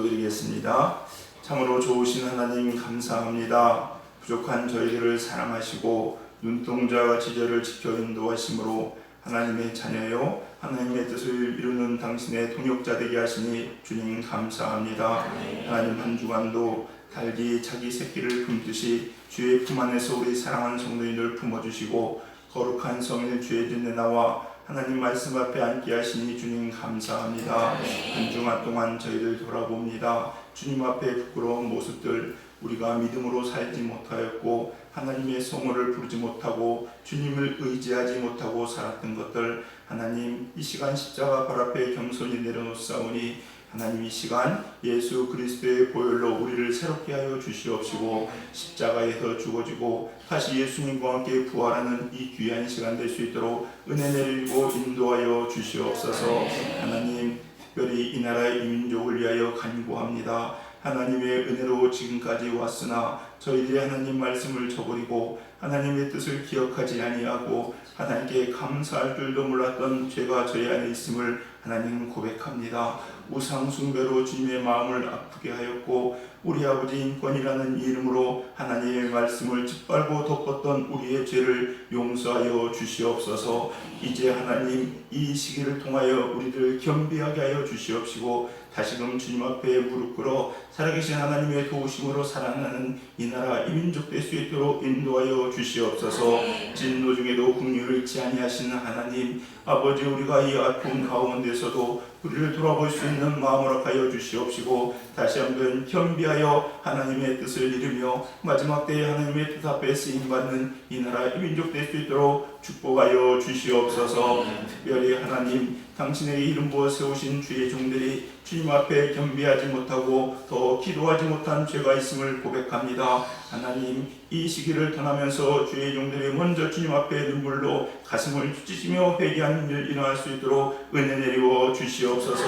드리겠습니다. 참으로 좋으신 하나님 감사합니다. 부족한 저희들을 사랑하시고 눈동자같이 저를 지켜 인도하심으로 하나님의 자녀요 하나님의 뜻을 이루는 당신의 동역자 되게 하시니 주님 감사합니다. 하나님 한 주간도 닭이 자기 새끼를 품듯이 주의 품 안에서 우리 사랑하는 성도인을 품어주시고 거룩한 성인의 주의 전에 나와 하나님 말씀 앞에 앉게 하시니 주님 감사합니다. 한 주간 동안 저희를 돌아봅니다. 주님 앞에 부끄러운 모습들, 우리가 믿음으로 살지 못하였고 하나님의 성호를 부르지 못하고 주님을 의지하지 못하고 살았던 것들, 하나님 이 시간 십자가 발 앞에 겸손히 내려놓사오니 하나님 이 시간 예수 그리스도의 보혈로 우리를 새롭게 하여 주시옵시고 십자가에서 죽어지고 다시 예수님과 함께 부활하는 이 귀한 시간 될 수 있도록 은혜 내리고 인도하여 주시옵소서. 하나님 특별히 이 나라의 이민족을 위하여 간구합니다. 하나님의 은혜로 지금까지 왔으나 저희들이 하나님 말씀을 저버리고 하나님의 뜻을 기억하지 아니하고 하나님께 감사할 줄도 몰랐던 죄가 저희 안에 있음을 하나님 고백합니다. 우상 숭배로 주님의 마음을 아프게 하였고 우리 아버지 인권이라는 이름으로 하나님의 말씀을 짓밟고 덮었던 우리의 죄를 용서하여 주시옵소서. 이제 하나님 이 시기를 통하여 우리를 겸비하게 하여 주시옵시고 다시금 주님 앞에 무릎 꿇어 살아계신 하나님의 도우심으로 살아나는 이 나라 이민족 될 수 있도록 인도하여 주시옵소서. 진노 중에도 긍휼을 잃지 아니하시는 하나님 아버지, 우리가 이 아픔 가운데서도 우리를 돌아볼 수 있는 마음을 허락하여 주시옵시고 다시 한번 겸비하여 하나님의 뜻을 이루며 마지막 때에 하나님의 뜻 앞에 쓰임받는 이 나라 이민족 될 수 있도록 축복하여 주시옵소서. 특별히 하나님 당신에게 이름 부어 세우신 주의 종들이 주님 앞에 겸비하지 못하고 더 기도하지 못한 죄가 있음을 고백합니다. 하나님 이 시기를 떠나면서 주의 종들이 먼저 주님 앞에 눈물로 가슴을 찢으며 회개하는 일 일어날 수 있도록 은혜 내리워 주시옵소서.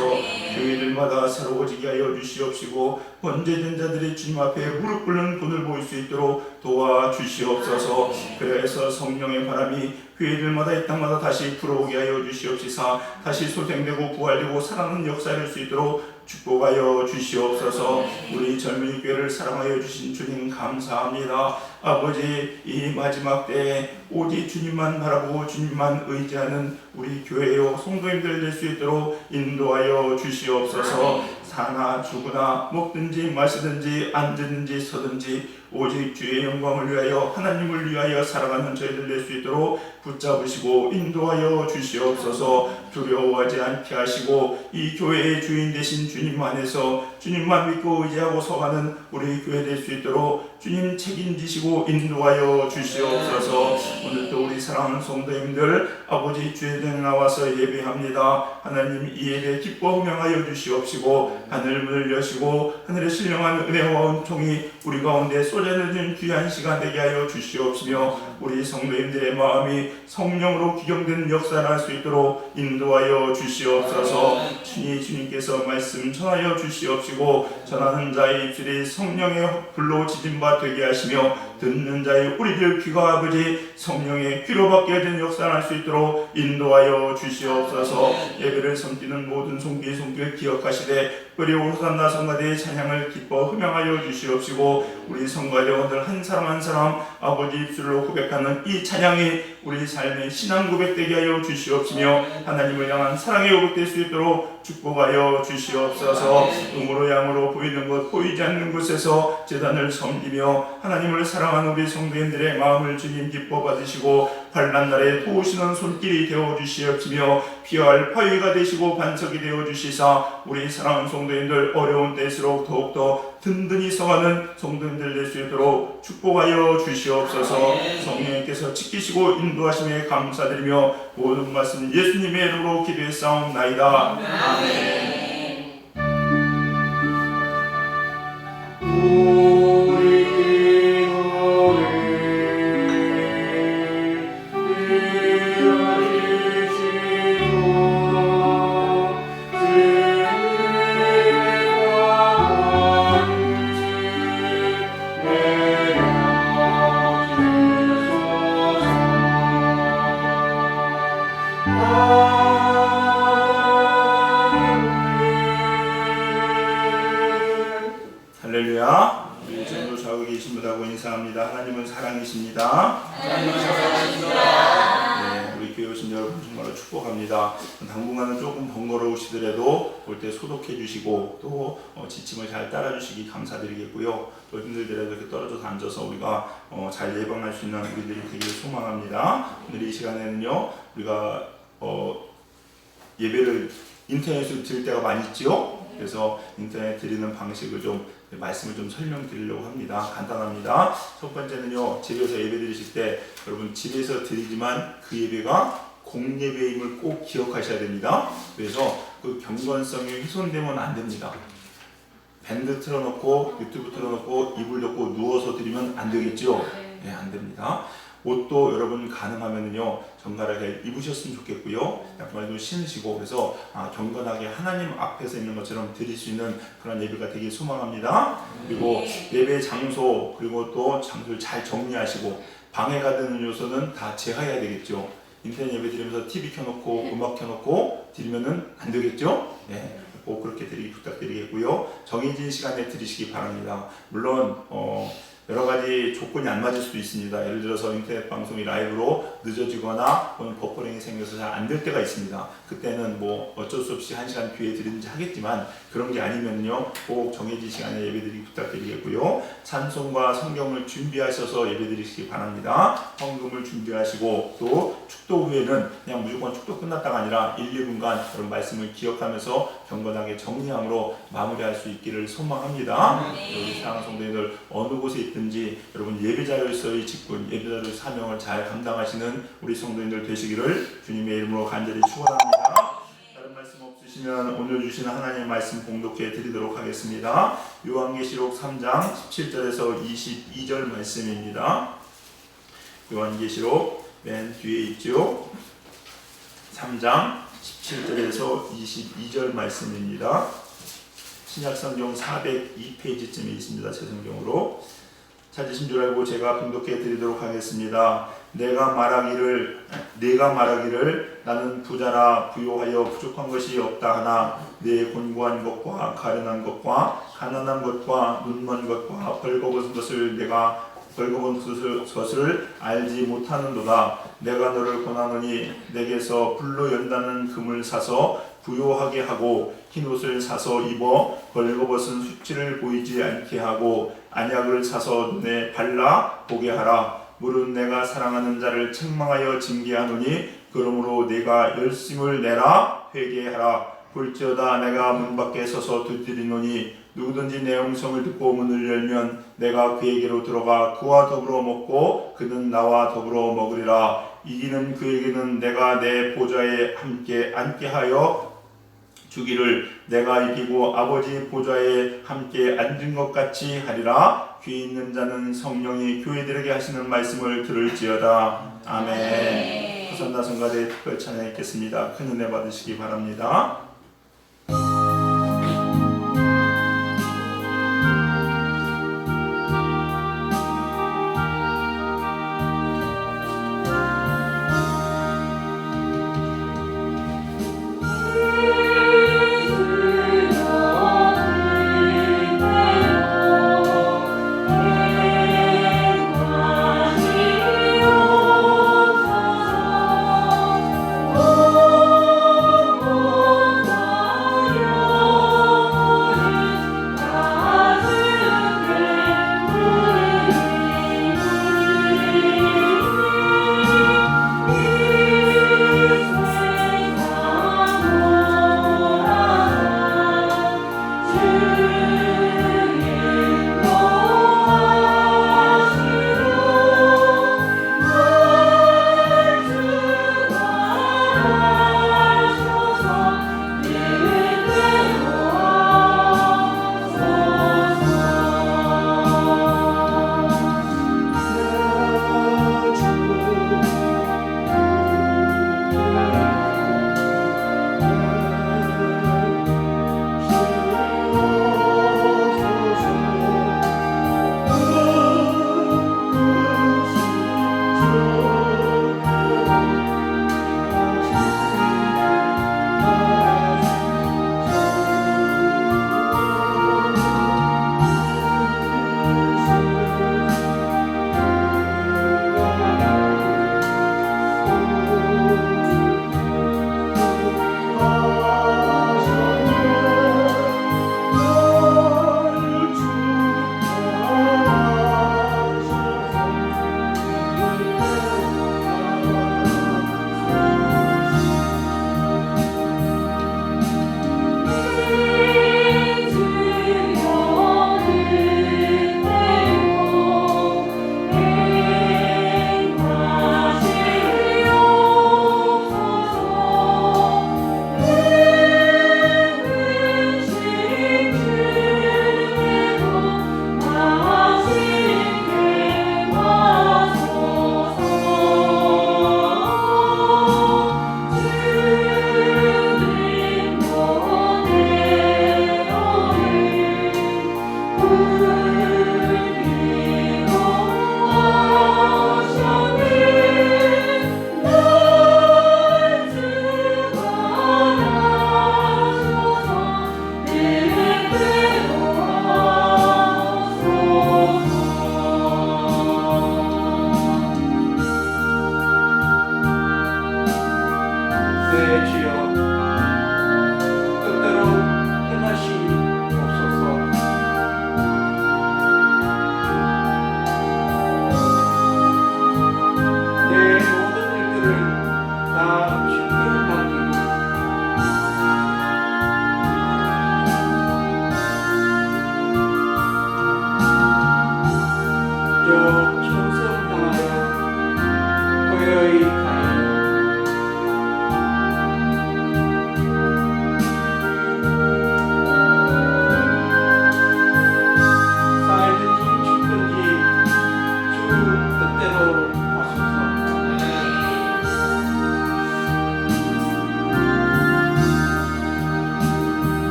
교회들마다 새로워지게 하여 주시옵시고 번제된 자들이 주님 앞에 무릎 꿇는 분을 보일 수 있도록 도와 주시옵소서. 그래서 성령의 바람이 교회들마다 이 땅마다 다시 불어오게 하여 주시옵시사 다시 소생되고 부활되고 살아나는 역사를 수 있도록 축복하여 주시옵소서. 우리 젊은이 교회를 사랑하여 주신 주님 감사합니다. 아버지, 이 마지막 때에 오직 주님만 바라보고 주님만 의지하는 우리 교회요 성도님들 될 수 있도록 인도하여 주시옵소서. 사나 죽으나 먹든지 마시든지 앉든지 서든지 오직 주의 영광을 위하여 하나님을 위하여 살아가는 저희들 될 수 있도록 붙잡으시고 인도하여 주시옵소서. 두려워하지 않게 하시고 이 교회의 주인 되신 주님 안에서 주님만 믿고 의지하고 서가는 우리 교회 될 수 있도록 주님 책임지시고 인도하여 주시옵소서. 오늘도 우리 사랑하는 성도님들 아버지 주의 전에 나와서 예배합니다. 하나님 이 예배 기뻐 명하여 주시옵시고 하늘 문을 여시고 하늘에 신령한 은혜와 은총이 우리 가운데 쏟아내는 귀한 시간 되게 하여 주시옵시며 우리 성도님들의 마음이 성령으로 기경되는 역사를 할 수 있도록 인도하여 주시옵소서. 주님께서 말씀 전하여 주시옵시고 전하는 자의 입술이 성령의 불로 지진바 되게 하시며 듣는 자의 우리들 귀가 아버지 성령의 귀로 받게 된 역사를 할 수 있도록 인도하여 주시옵소서. 예배를 섬기는 모든 손길 기억하시되 우리 호산나 성가대의 찬양을 기뻐 흠양하여 주시옵시고 우리 성가대원들 한 사람 한 사람 아버지 입술로 고백하는 이 찬양이 우리 삶의 신앙 고백되게 하여 주시옵시며 하나님을 향한 사랑의 고백될 수 있도록 축복하여 주시옵소서. 음으로 양으로 보이는 것 보이지 않는 곳에서 제단을 섬기며 하나님을 사랑하는 우리 성도님들의 마음을 주님 기뻐 받으시고 환난 날에 도우시는 손길이 되어 주시옵시며 피할 파위가 되시고 반석이 되어 주시사 우리 사랑하는 성도님들 어려운 때일수록 더욱더 든든히 서가는 성도님들 될 수 있도록 축복하여 주시옵소서. 성령님께서 지키시고 인도하심에 감사드리며 모든 말씀 예수님의 이름으로 기도했사옵나이다. 아멘. 할렐루야. 우리 전도 좌우에 계신 분하고 인사합니다. 하나님은 사랑이십니다. 네, 우리 교회 오신 여러분 정말로 축복합니다. 당분간은 조금 번거로우시더라도 올 때 소독해 주시고 또 지침을 잘 따라 주시기 감사드리겠고요. 또 힘들더라도 이렇게 떨어져서 앉아서 우리가 잘 예방할 수 있는 우리들이 되기를 소망합니다. 오늘 이 시간에는요, 우리가 예배를 인터넷으로 드릴 때가 많이 있죠. 그래서 인터넷 드리는 방식을 좀 말씀을 좀 설명드리려고 합니다. 간단합니다. 첫 번째는요, 집에서 예배 드리실 때 여러분 집에서 드리지만 그 예배가 공예배임을 꼭 기억하셔야 됩니다. 그래서 그 경건성이 훼손되면 안 됩니다. 밴드 틀어놓고 유튜브 틀어놓고 이불 덮고 누워서 드리면 안 되겠죠? 네, 안 됩니다. 옷도 여러분 가능하면은요 정갈하게 입으셨으면 좋겠고요. 양말도 신으시고 그래서 경건하게 하나님 앞에서 있는 것처럼 드릴 수 있는 그런 예배가 되길 소망합니다. 그리고 예배 장소 그리고 또 장소를 잘 정리하시고 방해가 되는 요소는 다 제하해야 되겠죠. 인터넷 예배 드리면서 TV 켜놓고 음악 켜놓고 드리면은 안 되겠죠. 네. 꼭 그렇게 드리기 부탁드리겠고요. 정해진 시간에 드리시기 바랍니다. 물론 여러 가지 조건이 안 맞을 수도 있습니다. 예를 들어서 인터넷 방송이 라이브로 늦어지거나 혹은 버퍼링이 생겨서 잘 안 될 때가 있습니다. 그때는 뭐 어쩔 수 없이 1시간 뒤에 드리든지 하겠지만 그런 게 아니면요 꼭 정해진 시간에 예배드리기 부탁드리겠고요. 찬송과 성경을 준비하셔서 예배드리시기 바랍니다. 헌금을 준비하시고 또 축도 후에는 그냥 무조건 축도 끝났다가 아니라 1, 2분간 그런 말씀을 기억하면서 경건하게 정리함으로 마무리할 수 있기를 소망합니다. 우리 사랑하는 성도님들 어느 곳에 있든지 여러분 예배자로서의 직분, 예배자로서의 사명을 잘 감당하시는 우리 성도님들 되시기를 주님의 이름으로 간절히 축원합니다. 다른 말씀 없으시면 오늘 주시는 하나님의 말씀 봉독해 드리도록 하겠습니다. 요한계시록 3장 17절에서 22절 말씀입니다. 요한계시록 맨 뒤에 있죠. 3장 17절에서 22절 말씀입니다. 신약성경 402페이지쯤에 있습니다. 제 성경으로 찾으신 줄 알고 제가 봉독해 드리도록 하겠습니다. 내가 말하기를 나는 부자라 부요하여 부족한 것이 없다 하나 내 곤고한 것과 가련한 것과 가난한 것과 눈먼 것과 벌거벗은 것을 알지 못하는도다. 내가 너를 권하노니 내게서 불로 연다는 금을 사서 부요하게 하고 흰옷을 사서 입어 벌거벗은 수치를 보이지 않게 하고 안약을 사서 눈에 발라 보게 하라. 물은 내가 사랑하는 자를 책망하여 징계하노니 그러므로 내가 열심을 내라 회개하라. 볼지어다 내가 문 밖에 서서 두드리노니 누구든지 내 음성을 듣고 문을 열면 내가 그에게로 들어가 그와 더불어 먹고 그는 나와 더불어 먹으리라. 이기는 그에게는 내가 내 보좌에 함께 앉게 하여 주기를 내가 이기고 아버지 보좌에 함께 앉은 것 같이 하리라. 귀 있는 자는 성령이 교회들에게 하시는 말씀을 들을지어다. 아멘. 호산나 성가대 특별 찬양 있겠습니다. 큰 은혜 받으시기 바랍니다.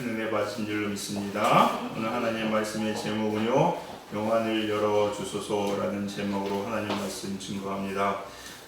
큰 은혜 받으신 줄로 믿습니다. 오늘 하나님의 말씀의 제목은요, 영안을 열어주소서라는 제목으로 하나님 말씀 증거합니다.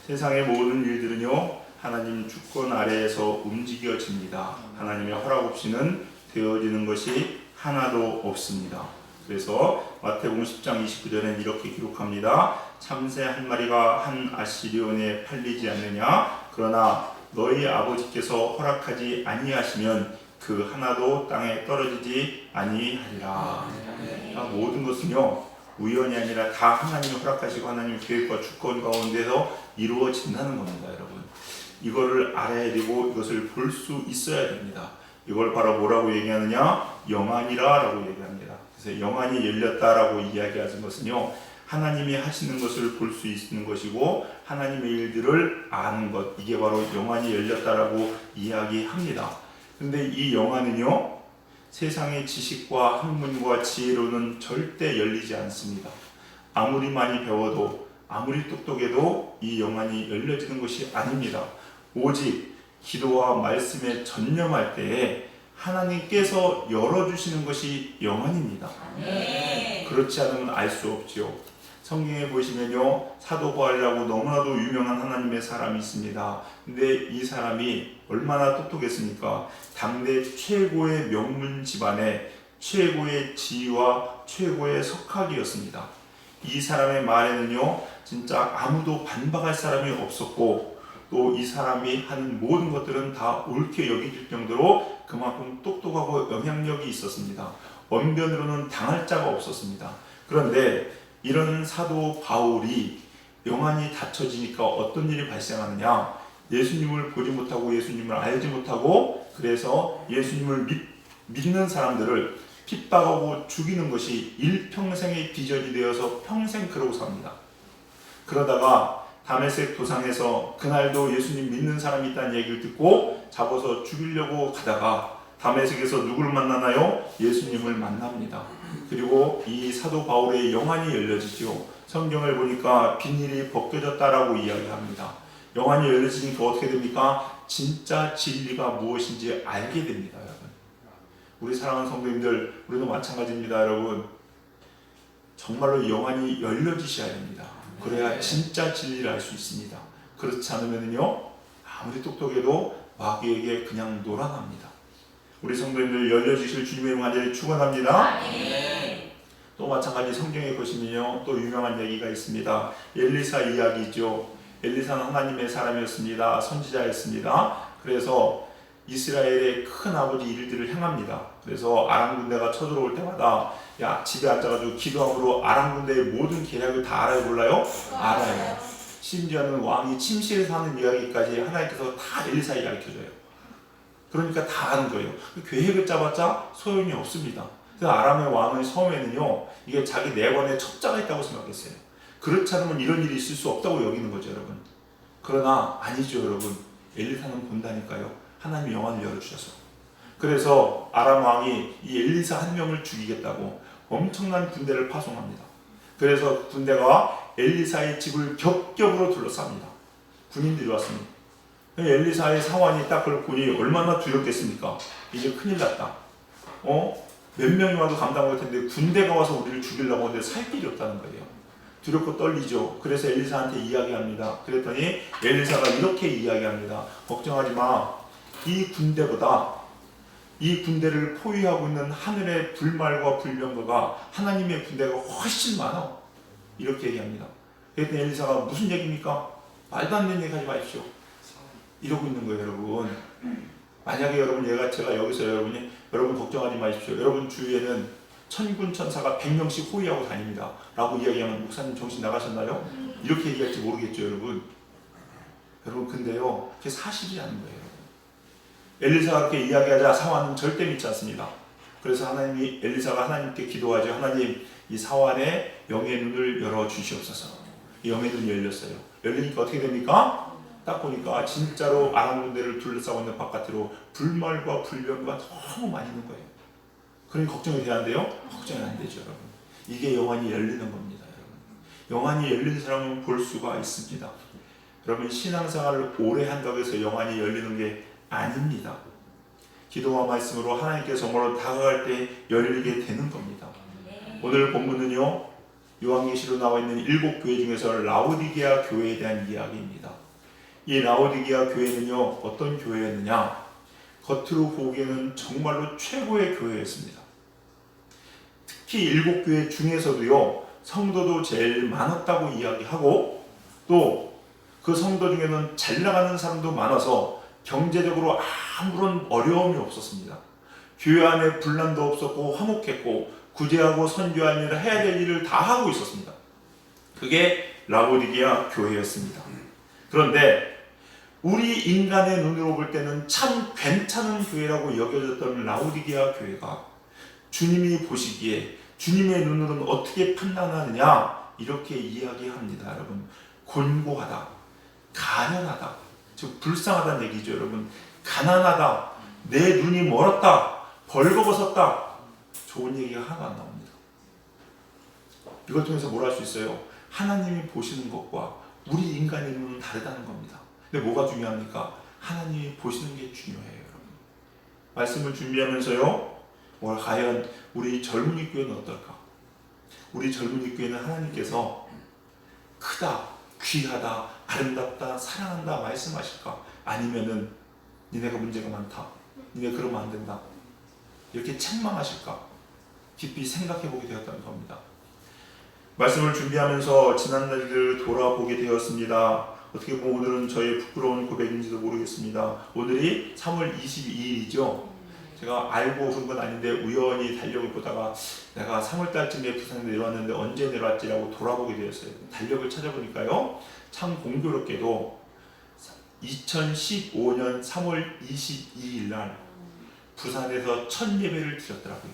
세상의 모든 일들은요, 하나님 주권 아래에서 움직여집니다. 하나님의 허락 없이는 되어지는 것이 하나도 없습니다. 그래서 마태복음 10장 29절에는 이렇게 기록합니다. 참새 한 마리가 한 아시리온에 팔리지 않느냐? 그러나 너희 아버지께서 허락하지 아니하시면 그 하나도 땅에 떨어지지 아니하리라. 모든 것은요, 우연이 아니라 다 하나님이 허락하시고 하나님 계획과 주권 가운데서 이루어진다는 겁니다. 여러분, 이거를 알아야 되고 이것을 볼 수 있어야 됩니다. 이걸 바로 뭐라고 얘기하느냐? 영안이라고 얘기합니다. 그래서 영안이 열렸다라고 이야기하는 것은요, 하나님이 하시는 것을 볼 수 있는 것이고 하나님의 일들을 아는 것, 이게 바로 영안이 열렸다라고 이야기합니다. 그런데 이 영안은요, 세상의 지식과 학문과 지혜로는 절대 열리지 않습니다. 아무리 많이 배워도 아무리 똑똑해도 이 영안이 열려지는 것이 아닙니다. 오직 기도와 말씀에 전념할 때에 하나님께서 열어주시는 것이 영안입니다. 그렇지 않으면 알 수 없지요. 성경에 보시면요, 사도 바울이라고 너무나도 유명한 하나님의 사람이 있습니다. 근데 이 사람이 얼마나 똑똑했습니까? 당대 최고의 명문 집안의 최고의 지위와 최고의 석학이었습니다. 이 사람의 말에는요, 진짜 아무도 반박할 사람이 없었고, 또 이 사람이 하는 모든 것들은 다 옳게 여겨질 정도로 그만큼 똑똑하고 영향력이 있었습니다. 언변으로는 당할 자가 없었습니다. 그런데 이런 사도 바울이 영안이 닫혀지니까 어떤 일이 발생하느냐? 예수님을 보지 못하고 예수님을 알지 못하고, 그래서 예수님을 믿는 사람들을 핍박하고 죽이는 것이 일평생의 비전이 되어서 평생 그러고 삽니다. 그러다가 다메섹 도상에서 그날도 예수님 믿는 사람이 있다는 얘기를 듣고 잡아서 죽이려고 가다가 다메섹에서 누구를 만나나요? 예수님을 만납니다. 그리고 이 사도 바울의 영안이 열려지죠. 성경을 보니까 비닐이 벗겨졌다라고 이야기합니다. 영안이 열려지니까 어떻게 됩니까? 진짜 진리가 무엇인지 알게 됩니다. 여러분, 우리 사랑하는 성도님들, 우리도 마찬가지입니다. 여러분, 정말로 영안이 열려지셔야 됩니다. 그래야 진짜 진리를 알 수 있습니다. 그렇지 않으면요, 아무리 똑똑해도 마귀에게 그냥 놀아납니다. 우리 성도님들 열려주실 주님의 이름 간절히 축원합니다. 또 마찬가지 성경에 보시면요, 또 유명한 얘기가 있습니다. 엘리사 이야기죠. 엘리사는 하나님의 사람이었습니다. 선지자였습니다. 그래서 이스라엘의 큰 아버지 일들을 행합니다. 그래서 아람 군대가 쳐들어올 때마다 야, 집에 앉아가지고 기도함으로 아람 군대의 모든 계략을 다 알아요, 몰라요? 알아요. 심지어는 왕이 침실에서 하는 이야기까지 하나님께서 다 엘리사에게 가르쳐줘요. 그러니까 다 아는 거예요. 계획을 짜봤자 소용이 없습니다. 그래서 아람의 왕은 처음에는요, 이게 자기 내관에 첩자가 있다고 생각했어요. 그렇지 않으면 이런 일이 있을 수 없다고 여기는 거죠, 여러분. 그러나 아니죠, 여러분. 엘리사는 본다니까요. 하나님이 영안을 열어주셔서. 그래서 아람 왕이 이 엘리사 한 명을 죽이겠다고 엄청난 군대를 파송합니다. 그래서 군대가 엘리사의 집을 겹겹으로 둘러쌉니다. 군인들이 왔습니다. 엘리사의 사환이 딱 그걸 보니 얼마나 두렵겠습니까? 이제 큰일 났다. 몇 명이 와도 감당 못할 텐데 군대가 와서 우리를 죽이려고 하는데 살 길이 없다는 거예요. 두렵고 떨리죠. 그래서 엘리사한테 이야기합니다. 그랬더니 엘리사가 이렇게 이야기합니다. 걱정하지 마. 이 군대보다 이 군대를 포위하고 있는 하늘의 불말과 불병거가 하나님의 군대가 훨씬 많아. 이렇게 얘기합니다. 그랬더니 엘리사가 무슨 얘기입니까? 말도 안 되는 얘기 하지 마십시오. 이러고 있는 거예요, 여러분. 만약에 여러분, 제가 여기서 여러분 걱정하지 마십시오. 여러분 주위에는 천군 천사가 100명씩 호위하고 다닙니다. 라고 이야기하면 목사님 정신 나가셨나요? 이렇게 얘기할지 모르겠죠, 여러분. 여러분, 근데요, 그게 사실이 아닌 거예요. 엘리사가 그렇게 이야기하자 사환은 절대 믿지 않습니다. 그래서 하나님이 엘리사가 하나님께 기도하죠. 하나님, 이 사환의 영의 눈을 열어주시옵소서. 이 영의 눈이 열렸어요. 열리니까 어떻게 됩니까? 딱 보니까 진짜로 아람 군대를 둘러싸고 있는 바깥으로 불말과 불병과 너무 많이 있는 거예요. 그러니 걱정이 돼야 한대요? 걱정이 안 되죠, 여러분. 이게 영안이 열리는 겁니다, 여러분. 영안이 열린 사람은 볼 수가 있습니다. 여러분, 신앙생활을 오래 한다고 해서 영안이 열리는 게 아닙니다. 기도와 말씀으로 하나님께 정말로 다가갈 때 열리게 되는 겁니다. 오늘 본문은요, 요한계시로 나와 있는 7교회 중에서 라오디게아 교회에 대한 이야기입니다. 이 라오디게아 교회는요, 어떤 교회였느냐? 겉으로 보기에는 정말로 최고의 교회였습니다. 특히 7교회 중에서도요, 성도도 제일 많았다고 이야기하고, 또 그 성도 중에는 잘 나가는 사람도 많아서 경제적으로 아무런 어려움이 없었습니다. 교회 안에 분란도 없었고 화목했고 구제하고 선교하는 일을 해야 될 일을 다 하고 있었습니다. 그게 라오디게아 교회였습니다. 그런데 우리 인간의 눈으로 볼 때는 참 괜찮은 교회라고 여겨졌던 라오디게아 교회가 주님이 보시기에 주님의 눈으로는 어떻게 판단하느냐, 이렇게 이야기합니다. 여러분, 곤고하다, 가난하다, 즉 불쌍하다는 얘기죠. 여러분, 가난하다, 내 눈이 멀었다, 벌거벗었다, 좋은 얘기가 하나도 안 나옵니다. 이걸 통해서 뭘 할 수 있어요? 하나님이 보시는 것과 우리 인간의 눈은 다르다는 겁니다. 근데 뭐가 중요합니까? 하나님이 보시는 게 중요해요. 여러분, 말씀을 준비하면서요, 과연 우리 젊은이 교회는 어떨까? 우리 젊은이 교회는 하나님께서 크다, 귀하다, 아름답다, 사랑한다 말씀하실까? 아니면은 니네가 문제가 많다, 니네 그러면 안 된다, 이렇게 책망하실까? 깊이 생각해 보게 되었다는 겁니다. 말씀을 준비하면서 지난날을 돌아보게 되었습니다. 어떻게 보면 오늘은 저의 부끄러운 고백인지도 모르겠습니다. 오늘이 3월 22일이죠. 제가 알고 그런 건 아닌데 우연히 달력을 보다가 내가 3월달쯤에 부산에 내려왔는데 언제 내려왔지라고 돌아보게 되었어요. 달력을 찾아보니까요, 참 공교롭게도 2015년 3월 22일 날 부산에서 첫 예배를 드렸더라고요.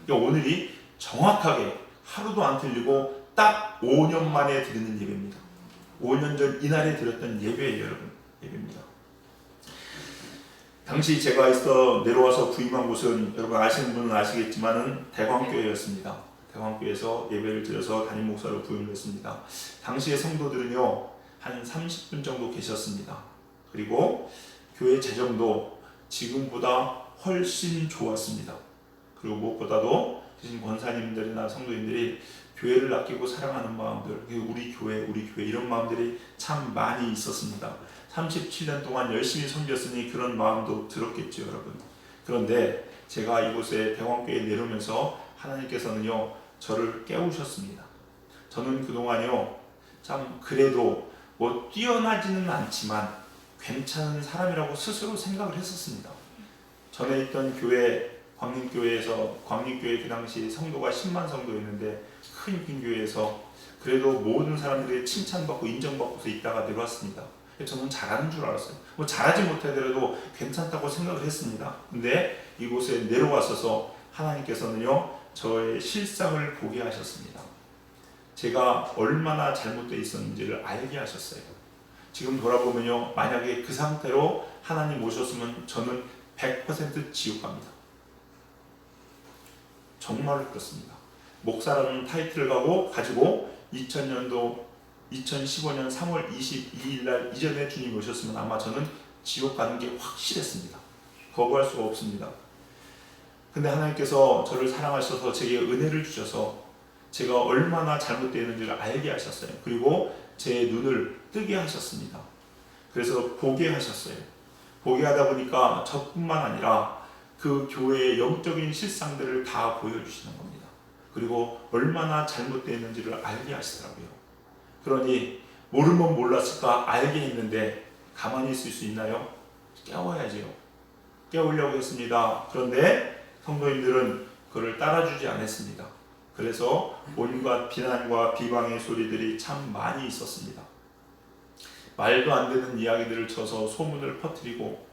그러니까 오늘이 정확하게 하루도 안 틀리고 딱 5년 만에 드리는 예배입니다. 5년 전 이날에 드렸던 예배예요. 여러분, 예배입니다. 당시 제가 내려와서 부임한 곳은 여러분 아시는 분은 아시겠지만은 대광교회였습니다. 대광교회에서 예배를 드려서 담임 목사로 부임을 했습니다. 당시의 성도들은요, 한 30분 정도 계셨습니다. 그리고 교회 재정도 지금보다 훨씬 좋았습니다. 그리고 무엇보다도 권사님들이나 성도님들이 교회를 아끼고 사랑하는 마음들, 우리 교회 이런 마음들이 참 많이 있었습니다. 37년 동안 열심히 섬겼으니 그런 마음도 들었겠죠, 여러분. 그런데 제가 이곳에 대광교회에 내려오면서 하나님께서는요, 저를 깨우셨습니다. 저는 그동안요, 참 그래도 뭐 뛰어나지는 않지만 괜찮은 사람이라고 스스로 생각을 했었습니다. 전에 있던 교회, 광림교회 그 당시 성도가 10만 성도였는데 큰 교회에서 그래도 모든 사람들이 칭찬받고 인정받고서 있다가 내려왔습니다. 저는 잘하는 줄 알았어요. 뭐 잘하지 못하더라도 괜찮다고 생각을 했습니다. 근데 이곳에 내려와서서 하나님께서는요, 저의 실상을 보게 하셨습니다. 제가 얼마나 잘못되어 있었는지를 알게 하셨어요. 지금 돌아보면요, 만약에 그 상태로 하나님 오셨으면 저는 100% 지옥 갑니다. 정말로 그렇습니다. 목사라는 타이틀을 가지고 2015년 3월 22일 날 이전에 주님이 오셨으면 아마 저는 지옥 가는 게 확실했습니다. 거부할 수가 없습니다. 근데 하나님께서 저를 사랑하셔서 제게 은혜를 주셔서 제가 얼마나 잘못되었는지를 알게 하셨어요. 그리고 제 눈을 뜨게 하셨습니다. 그래서 보게 하셨어요. 보게 하다 보니까 저뿐만 아니라 그 교회의 영적인 실상들을 다 보여주시는 겁니다. 그리고 얼마나 잘못되었는지를 알게 하시더라고요. 그러니 모르면 몰랐을까 알게 했는데 가만히 있을 수 있나요? 깨워야지요. 깨우려고 했습니다. 그런데 성도님들은 그를 따라주지 않았습니다. 그래서 온갖 비난과 비방의 소리들이 참 많이 있었습니다. 말도 안 되는 이야기들을 쳐서 소문을 퍼뜨리고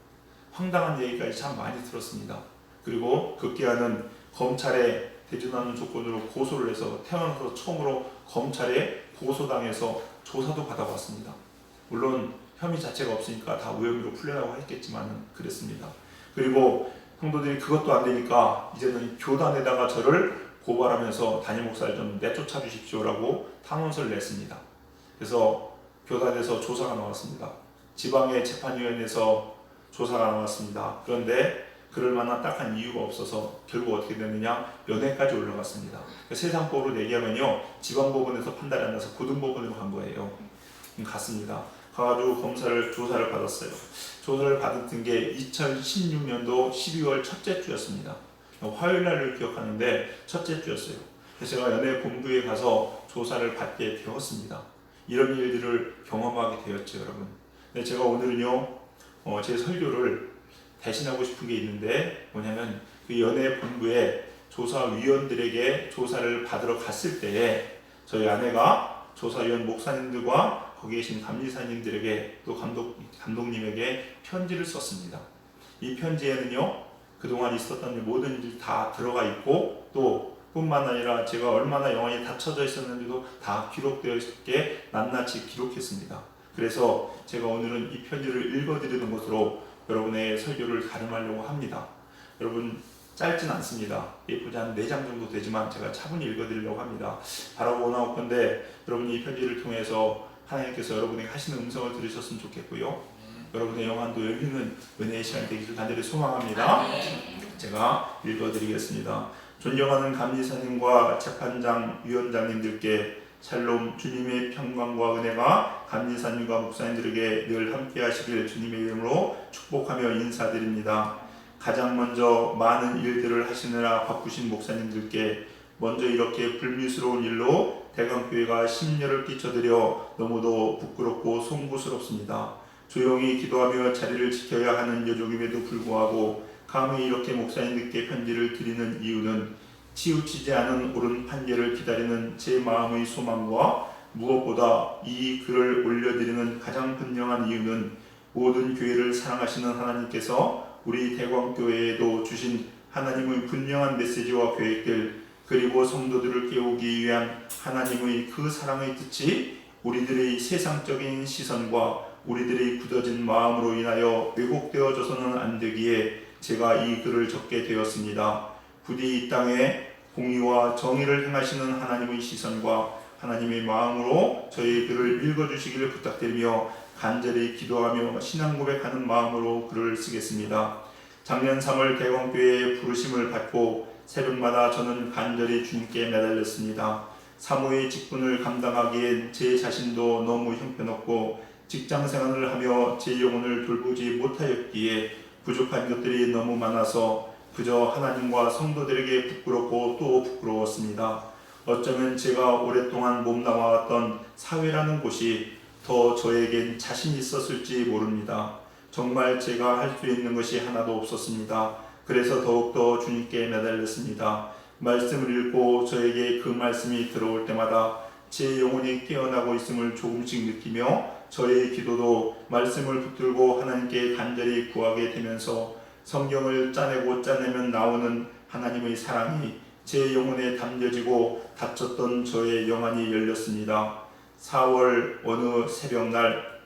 황당한 얘기까지 참 많이 들었습니다. 그리고 급기야는 검찰에 대준하는 조건으로 고소를 해서 태어나서 처음으로 검찰에 고소당해서 조사도 받아봤습니다. 물론 혐의 자체가 없으니까 다 무혐의로 풀려나고 했겠지만 그랬습니다. 그리고 성도들이 그것도 안 되니까 이제는 교단에다가 저를 고발하면서 담임 목사를 좀 내쫓아 주십시오라고 탄원서를 냈습니다. 그래서 교단에서 조사가 나왔습니다. 지방의 재판위원회에서 조사가 나왔습니다. 그런데 그럴 만한 딱한 이유가 없어서 결국 어떻게 됐느냐, 연애까지 올라갔습니다. 그러니까 세상법으로 얘기하면요, 지방법원에서 판단이 안 나서 고등법원으로 간 거예요. 갔습니다. 가가지고 조사를 받았어요. 조사를 받았던 게 2016년도 12월 첫째 주였습니다. 화요일 날을 기억하는데 첫째 주였어요. 그래서 제가 연애본부에 가서 조사를 받게 되었습니다. 이런 일들을 경험하게 되었죠, 여러분. 근데 제가 오늘은요, 제 설교를 대신하고 싶은 게 있는데, 뭐냐면 그 연애본부에 조사위원들에게 조사를 받으러 갔을 때에 저희 아내가 조사위원 목사님들과 거기 계신 감리사님들에게 또 감독님에게 편지를 썼습니다. 이 편지에는요, 그동안 있었던 모든 일이 다 들어가 있고, 또 뿐만 아니라 제가 얼마나 영혼이 닫혀져 있었는지도 다 기록되어 있게 낱낱이 기록했습니다. 그래서 제가 오늘은 이 편지를 읽어드리는 것으로 여러분의 설교를 가름하려고 합니다. 여러분, 짧진 않습니다. 예쁘지 한 4장 정도 되지만 제가 차분히 읽어드리려고 합니다. 바라고 원하건대 여러분이 이 편지를 통해서 하나님께서 여러분에게 하시는 음성을 들으셨으면 좋겠고요. 여러분의 영안도 열리는 은혜의 시간 되기를 간절히 소망합니다. 제가 읽어드리겠습니다. 존경하는 감리사님과 재판장 위원장님들께 샬롬, 주님의 평강과 은혜가 감리사님과 목사님들에게 늘 함께 하시길 주님의 이름으로 축복하며 인사드립니다. 가장 먼저 많은 일들을 하시느라 바쁘신 목사님들께 먼저 이렇게 불미스러운 일로 대강교회가 심려를 끼쳐드려 너무도 부끄럽고 송구스럽습니다. 조용히 기도하며 자리를 지켜야 하는 여족임에도 불구하고 감히 이렇게 목사님들께 편지를 드리는 이유는 치우치지 않은 옳은 판결을 기다리는 제 마음의 소망과 무엇보다 이 글을 올려드리는 가장 분명한 이유는 모든 교회를 사랑하시는 하나님께서 우리 대광교회에도 주신 하나님의 분명한 메시지와 계획들, 그리고 성도들을 깨우기 위한 하나님의 그 사랑의 뜻이 우리들의 세상적인 시선과 우리들의 굳어진 마음으로 인하여 왜곡되어져서는 안 되기에 제가 이 글을 적게 되었습니다. 부디 이 땅에 공의와 정의를 행하시는 하나님의 시선과 하나님의 마음으로 저희 글을 읽어주시기를 부탁드리며 간절히 기도하며 신앙 고백하는 마음으로 글을 쓰겠습니다. 작년 3월 대광교회의 부르심을 받고 새벽마다 저는 간절히 주님께 매달렸습니다. 사모의 직분을 감당하기엔 제 자신도 너무 형편없고 직장생활을 하며 제 영혼을 돌보지 못하였기에 부족한 것들이 너무 많아서 그저 하나님과 성도들에게 부끄럽고 또 부끄러웠습니다. 어쩌면 제가 오랫동안 몸담아왔던 사회라는 곳이 더 저에겐 자신 있었을지 모릅니다. 정말 제가 할 수 있는 것이 하나도 없었습니다. 그래서 더욱더 주님께 매달렸습니다. 말씀을 읽고 저에게 그 말씀이 들어올 때마다 제 영혼이 깨어나고 있음을 조금씩 느끼며 저의 기도도 말씀을 붙들고 하나님께 간절히 구하게 되면서 성경을 짜내고 짜내면 나오는 하나님의 사랑이 제 영혼에 담겨지고 닫혔던 저의 영안이 열렸습니다. 4월 어느 새벽날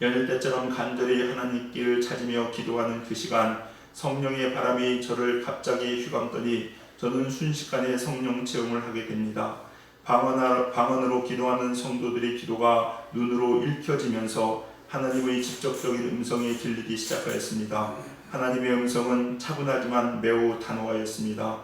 연일 때처럼 간절히 하나님께를 찾으며 기도하는 그 시간, 성령의 바람이 저를 갑자기 휘감더니 저는 순식간에 성령 체험을 하게 됩니다. 방언으로 기도하는 성도들의 기도가 눈으로 읽혀지면서 하나님의 직접적인 음성이 들리기 시작하였습니다. 하나님의 음성은 차분하지만 매우 단호하였습니다.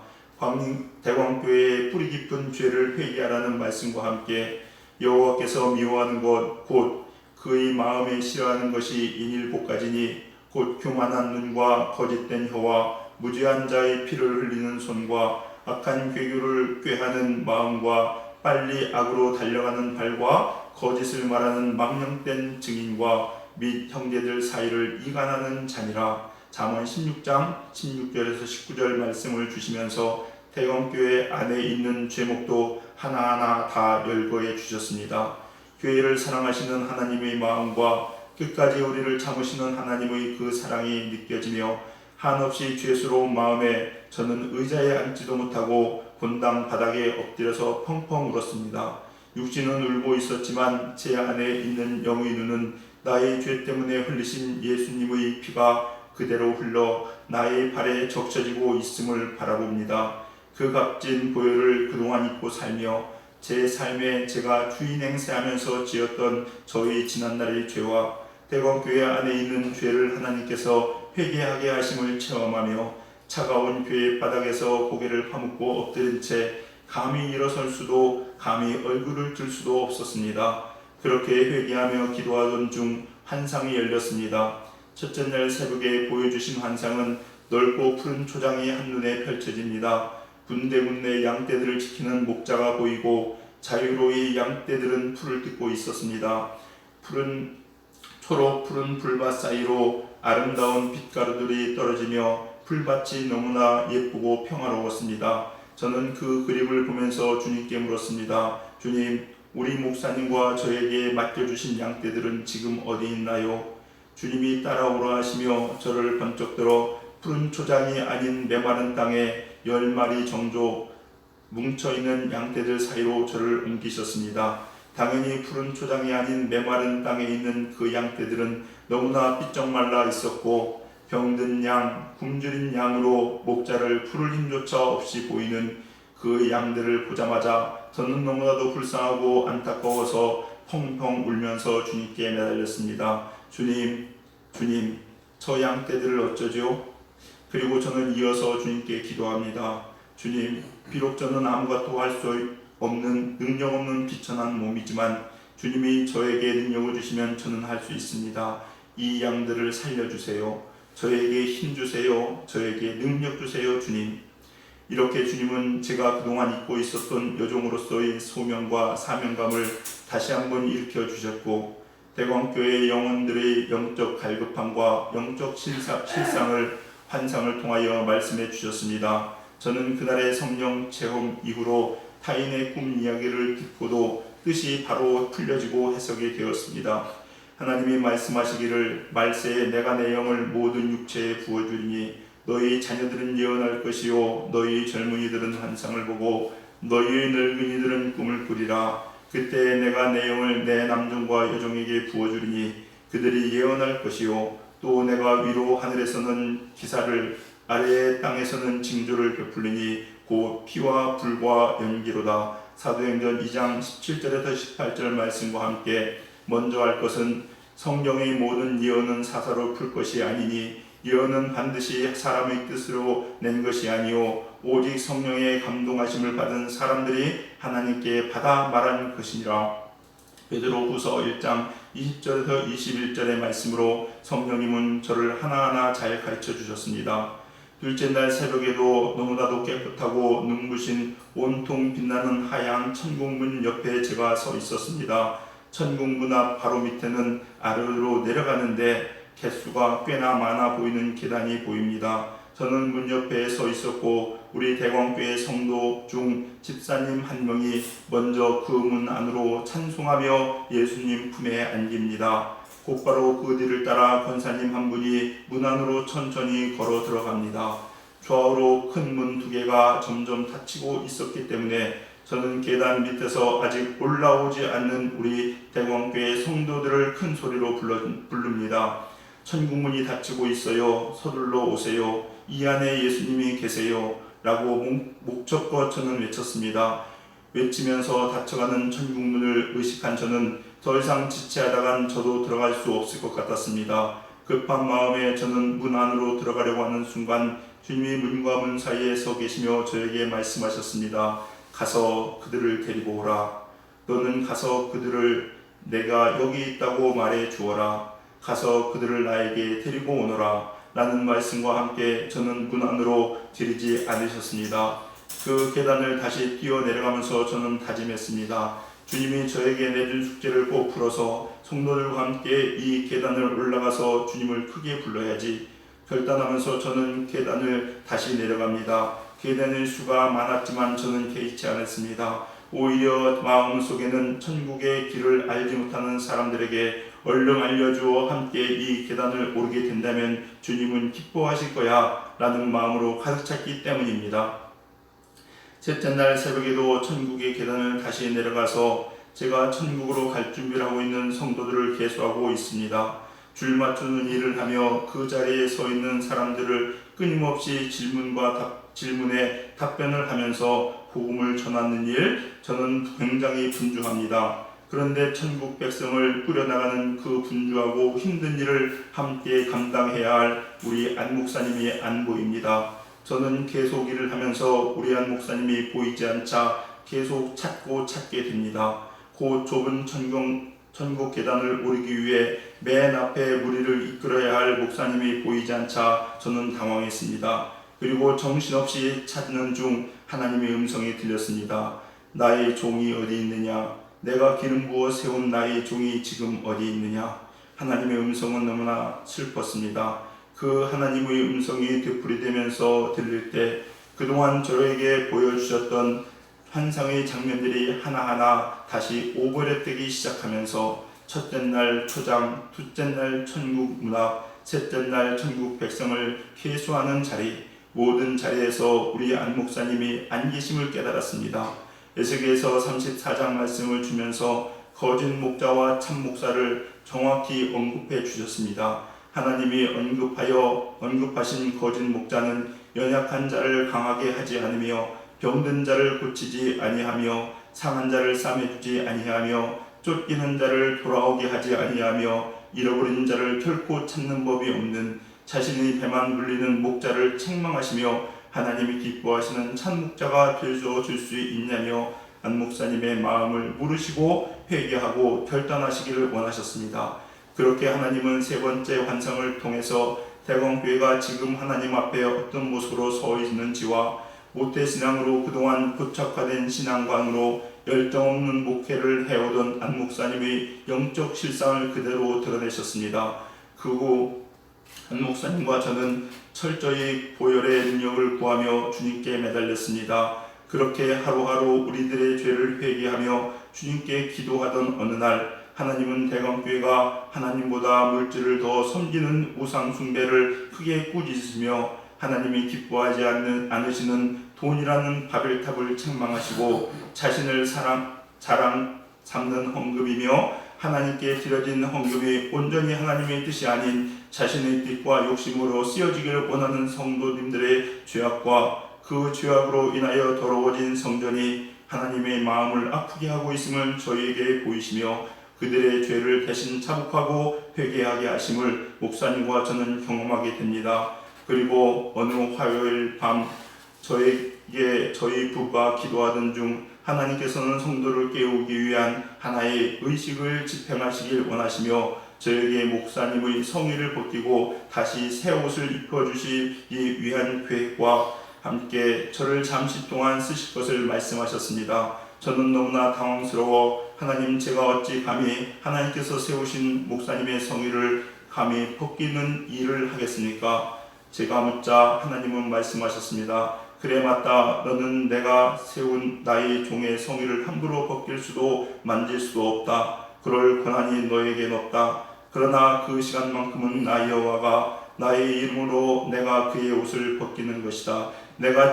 대광교회의 뿌리 깊은 죄를 회개하라는 말씀과 함께 여호와께서 미워하는 것 곧 그의 마음에 싫어하는 것이 인일복가지니 곧 교만한 눈과 거짓된 혀와 무죄한 자의 피를 흘리는 손과 악한 괴교를 꾀하는 마음과 빨리 악으로 달려가는 발과 거짓을 말하는 망령된 증인과 및 형제들 사이를 이간하는 자니라. 잠언 16장 16절에서 19절 말씀을 주시면서 대광교회 안에 있는 제목도 하나하나 다 열거해 주셨습니다. 교회를 사랑하시는 하나님의 마음과 끝까지 우리를 참으시는 하나님의 그 사랑이 느껴지며 한없이 죄스러운 마음에 저는 의자에 앉지도 못하고 본당 바닥에 엎드려서 펑펑 울었습니다. 육신은 울고 있었지만 제 안에 있는 영의 눈은 나의 죄 때문에 흘리신 예수님의 피가 그대로 흘러 나의 발에 적셔지고 있음을 바라봅니다. 그 값진 보혈을 그동안 입고 살며 제 삶에 제가 주인 행세하면서 지었던 저의 지난날의 죄와 대광교회 안에 있는 죄를 하나님께서 회개하게 하심을 체험하며 차가운 교회 바닥에서 고개를 파묻고 엎드린 채 감히 일어설 수도 감히 얼굴을 들 수도 없었습니다. 그렇게 회개하며 기도하던 중 환상이 열렸습니다. 첫째 날 새벽에 보여주신 환상은 넓고 푸른 초장이 한눈에 펼쳐집니다. 군데군데 양떼들을 지키는 목자가 보이고 자유로이 양떼들은 풀을 뜯고 있었습니다. 초록 푸른 풀밭 사이로 아름다운 빛가루들이 떨어지며 풀밭이 너무나 예쁘고 평화로웠습니다. 저는 그 그림을 보면서 주님께 물었습니다. 주님, 우리 목사님과 저에게 맡겨주신 양떼들은 지금 어디 있나요? 주님이 따라오라 하시며 저를 번쩍 들어 푸른 초장이 아닌 메마른 땅에 10마리 정도 뭉쳐있는 양떼들 사이로 저를 옮기셨습니다. 당연히 푸른 초장이 아닌 메마른 땅에 있는 그 양떼들은 너무나 삐쩍 말라 있었고 병든 양, 굶주린 양으로 목자를 풀을 힘조차 없이 보이는 그 양들을 보자마자 저는 너무나도 불쌍하고 안타까워서 펑펑 울면서 주님께 매달렸습니다. 주님, 저 양떼들을 어쩌죠? 그리고 저는 이어서 주님께 기도합니다. 주님, 비록 저는 아무것도 할 수 없는 능력 없는 비천한 몸이지만 주님이 저에게 능력을 주시면 저는 할 수 있습니다. 이 양들을 살려주세요. 저에게 힘 주세요. 저에게 능력 주세요. 주님. 이렇게 주님은 제가 그동안 잊고 있었던 여종으로서의 소명과 사명감을 다시 한번 일으켜 주셨고 대광교회 영혼들의 영적 갈급함과 영적 실상을 환상을 통하여 말씀해 주셨습니다. 저는 그날의 성령 체험 이후로 타인의 꿈 이야기를 듣고도 뜻이 바로 풀려지고 해석이 되었습니다. 하나님이 말씀하시기를 말세에 내가 내 영을 모든 육체에 부어주리니 너희 자녀들은 예언할 것이요 너희 젊은이들은 환상을 보고 너희 늙은이들은 꿈을 꾸리라. 그때 내가 내 영을 내 남종과 여종에게 부어주리니 그들이 예언할 것이요 또 내가 위로 하늘에서는 기사를 아래의 땅에서는 징조를 베풀리니 곧 피와 불과 연기로다. 사도행전 2장 17절에서 18절 말씀과 함께 먼저 할 것은 성경의 모든 예언은 사사로 풀 것이 아니니 예언은 반드시 사람의 뜻으로 낸 것이 아니요 오직 성령의 감동하심을 받은 사람들이 하나님께 받아 말한 것이니라. 베드로후서 1장 20절에서 21절의 말씀으로 성령님은 저를 하나하나 잘 가르쳐 주셨습니다. 둘째 날 새벽에도 너무나도 깨끗하고 눈부신 온통 빛나는 하얀 천국문 옆에 제가 서 있었습니다. 천국문 앞 바로 밑에는 아래로 내려가는데 개수가 꽤나 많아 보이는 계단이 보입니다. 저는 문 옆에 서 있었고 우리 대광교회 성도 중 집사님 한 명이 먼저 그 문 안으로 찬송하며 예수님 품에 안깁니다. 곧바로 그 뒤를 따라 권사님 한 분이 문 안으로 천천히 걸어 들어갑니다. 좌우로 큰 문 2개가 점점 닫히고 있었기 때문에 저는 계단 밑에서 아직 올라오지 않는 우리 대광교회 성도들을 큰 소리로 부릅니다. 천국문이 닫히고 있어요. 서둘러 오세요. 이 안에 예수님이 계세요. 라고 목젖껏 저는 외쳤습니다. 외치면서 닫혀가는 천국문을 의식한 저는 더 이상 지체하다간 저도 들어갈 수 없을 것 같았습니다. 급한 마음에 저는 문 안으로 들어가려고 하는 순간 주님이 문과 문 사이에 서 계시며 저에게 말씀하셨습니다. 가서 그들을 데리고 오라. 너는 가서 그들을 내가 여기 있다고 말해 주어라. 가서 그들을 나에게 데리고 오너라. 라는 말씀과 함께 저는 문 안으로 들이지 않으셨습니다. 그 계단을 다시 뛰어 내려가면서 저는 다짐했습니다. 주님이 저에게 내준 숙제를 꼭 풀어서 성도들과 함께 이 계단을 올라가서 주님을 크게 불러야지. 결단하면서 저는 계단을 다시 내려갑니다. 계단의 수가 많았지만 저는 개의치 않았습니다. 오히려 마음속에는 천국의 길을 알지 못하는 사람들에게 얼른 알려주어 함께 이 계단을 오르게 된다면 주님은 기뻐하실 거야 라는 마음으로 가득 찼기 때문입니다. 셋째 날 새벽에도 천국의 계단을 다시 내려가서 제가 천국으로 갈 준비를 하고 있는 성도들을 계수하고 있습니다. 줄 맞추는 일을 하며 그 자리에 서 있는 사람들을 끊임없이 질문에 답변을 하면서 복음을 전하는 일, 저는 굉장히 분주합니다. 그런데 천국 백성을 꾸려나가는 그 분주하고 힘든 일을 함께 감당해야 할 우리 안 목사님이 안 보입니다. 저는 계속 일을 하면서 우리 안 목사님이 보이지 않자 계속 찾게 됩니다. 그 좁은 천국 계단을 오르기 위해 맨 앞에 무리를 이끌어야 할 목사님이 보이지 않자 저는 당황했습니다. 그리고 정신없이 찾는 중 하나님의 음성이 들렸습니다. 나의 종이 어디 있느냐? 내가 기름 부어 세운 나의 종이 지금 어디 있느냐? 하나님의 음성은 너무나 슬펐습니다. 그 하나님의 음성이 되풀이되면서 들릴 때 그동안 저에게 보여주셨던 환상의 장면들이 하나하나 다시 오버랩되기 시작하면서 첫째 날 초장, 둘째 날 천국 문학, 셋째 날 천국 백성을 회수하는 자리, 모든 자리에서 우리 안 목사님이 안 계심을 깨달았습니다. 에스겔서 34장 말씀을 주면서 거짓 목자와 참 목사를 정확히 언급해 주셨습니다. 하나님이 언급하신 거짓 목자는 연약한 자를 강하게 하지 않으며 병든 자를 고치지 아니하며 상한 자를 싸매주지 아니하며 쫓기는 자를 돌아오게 하지 아니하며 잃어버린 자를 결코 찾는 법이 없는 자신의 배만 물리는 목자를 책망하시며 하나님이 기뻐하시는 참 목자가 되어줄 수 있냐며 안 목사님의 마음을 물으시고 회개하고 결단하시기를 원하셨습니다. 그렇게 하나님은 세 번째 환상을 통해서 대광교회가 지금 하나님 앞에 어떤 모습으로 서 있는지와 모태신앙으로 그동안 고착화된 신앙관으로 열정 없는 목회를 해오던 안 목사님의 영적 실상을 그대로 드러내셨습니다. 그 후 안 목사님과 저는 철저히 보혈의 능력을 구하며 주님께 매달렸습니다. 그렇게 하루하루 우리들의 죄를 회개하며 주님께 기도하던 어느 날 하나님은 대광교회가 하나님보다 물질을 더 섬기는 우상 숭배를 크게 꾸짖으시며 하나님이 기뻐하지 않으시는 돈이라는 바벨탑을 책망하시고 자신을 자랑 삼는 헌금이며 하나님께 드려진 헌금이 온전히 하나님의 뜻이 아닌 자신의 뜻과 욕심으로 쓰여지기를 원하는 성도님들의 죄악과 그 죄악으로 인하여 더러워진 성전이 하나님의 마음을 아프게 하고 있음을 저희에게 보이시며 그들의 죄를 대신 자복하고 회개하게 하심을 목사님과 저는 경험하게 됩니다. 그리고 어느 화요일 밤 저희 부부가 기도하던 중 하나님께서는 성도를 깨우기 위한 하나의 의식을 집행하시길 원하시며 저에게 목사님의 성의를 벗기고 다시 새 옷을 입혀주시기 위한 계획과 함께 저를 잠시 동안 쓰실 것을 말씀하셨습니다. 저는 너무나 당황스러워 하나님, 제가 어찌 감히 하나님께서 세우신 목사님의 성의를 감히 벗기는 일을 하겠습니까? 제가 묻자 하나님은 말씀하셨습니다. 그래 맞다. 너는 내가 세운 나의 종의 성의를 함부로 벗길 수도 만질 수도 없다. 그럴 권한이 너에겐 없다. 그러나 그 시간만큼은 나 여호와가 나의 이름으로 내가 그의 옷을 벗기는 것이다. 내가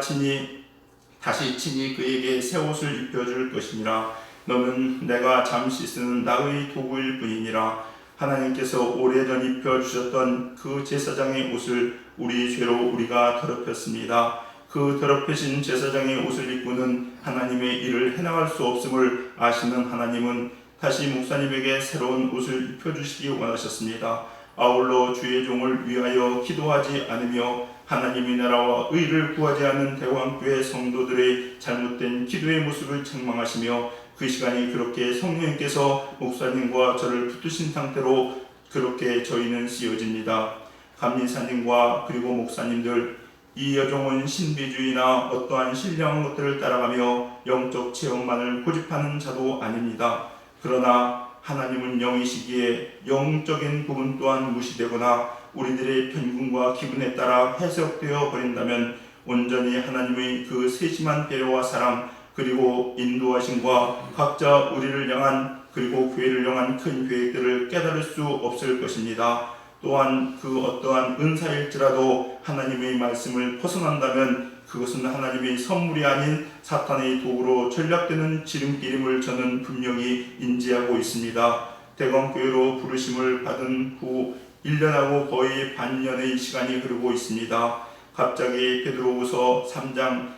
다시 친히 그에게 새 옷을 입혀줄 것이니라. 너는 내가 잠시 쓰는 나의 도구일 뿐이니라. 하나님께서 오래전 입혀주셨던 그 제사장의 옷을 우리 죄로 우리가 더럽혔습니다. 그 더럽혀진 제사장의 옷을 입고는 하나님의 일을 해나갈 수 없음을 아시는 하나님은 다시 목사님에게 새로운 옷을 입혀주시기 원하셨습니다. 아울러 주의 종을 위하여 기도하지 않으며 하나님의 나라와 의를 구하지 않는 대왕교회 성도들의 잘못된 기도의 모습을 책망하시며 그 시간이 그렇게 성령님께서 목사님과 저를 붙드신 상태로 그렇게 저희는 쓰여집니다. 감리사님과 그리고 목사님들, 이 여종은 신비주의나 어떠한 신령한 것들을 따라가며 영적 체험만을 고집하는 자도 아닙니다. 그러나 하나님은 영이시기에 영적인 부분 또한 무시되거나 우리들의 편견과 기분에 따라 해석되어 버린다면 온전히 하나님의 그 세심한 배려와 사랑 그리고 인도하심과 각자 우리를 향한 그리고 교회를 향한 큰 계획들을 깨달을 수 없을 것입니다. 또한 그 어떠한 은사일지라도 하나님의 말씀을 벗어난다면 그것은 하나님의 선물이 아닌 사탄의 도구로 전략되는 지름길임을 저는 분명히 인지하고 있습니다. 대광교회로 부르심을 받은 후 1년하고 거의 반년의 시간이 흐르고 있습니다. 갑자기 베드로후서 3장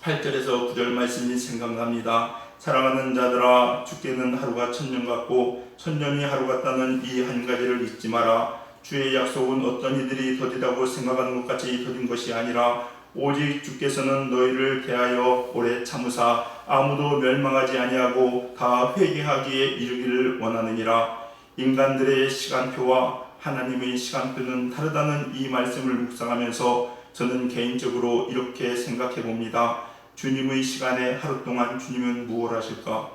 8절에서 9절 말씀이 생각납니다. 사랑하는 자들아, 주께는 하루가 천년 같고 천년이 하루 같다는 이 한 가지를 잊지 마라. 주의 약속은 어떤 이들이 더디다고 생각하는 것 같이 더딘 것이 아니라 오직 주께서는 너희를 대하여 오래 참으사 아무도 멸망하지 아니하고 다 회개하기에 이르기를 원하느니라. 인간들의 시간표와 하나님의 시간표는 다르다는 이 말씀을 묵상하면서 저는 개인적으로 이렇게 생각해 봅니다. 주님의 시간에 하루 동안 주님은 무엇을 하실까?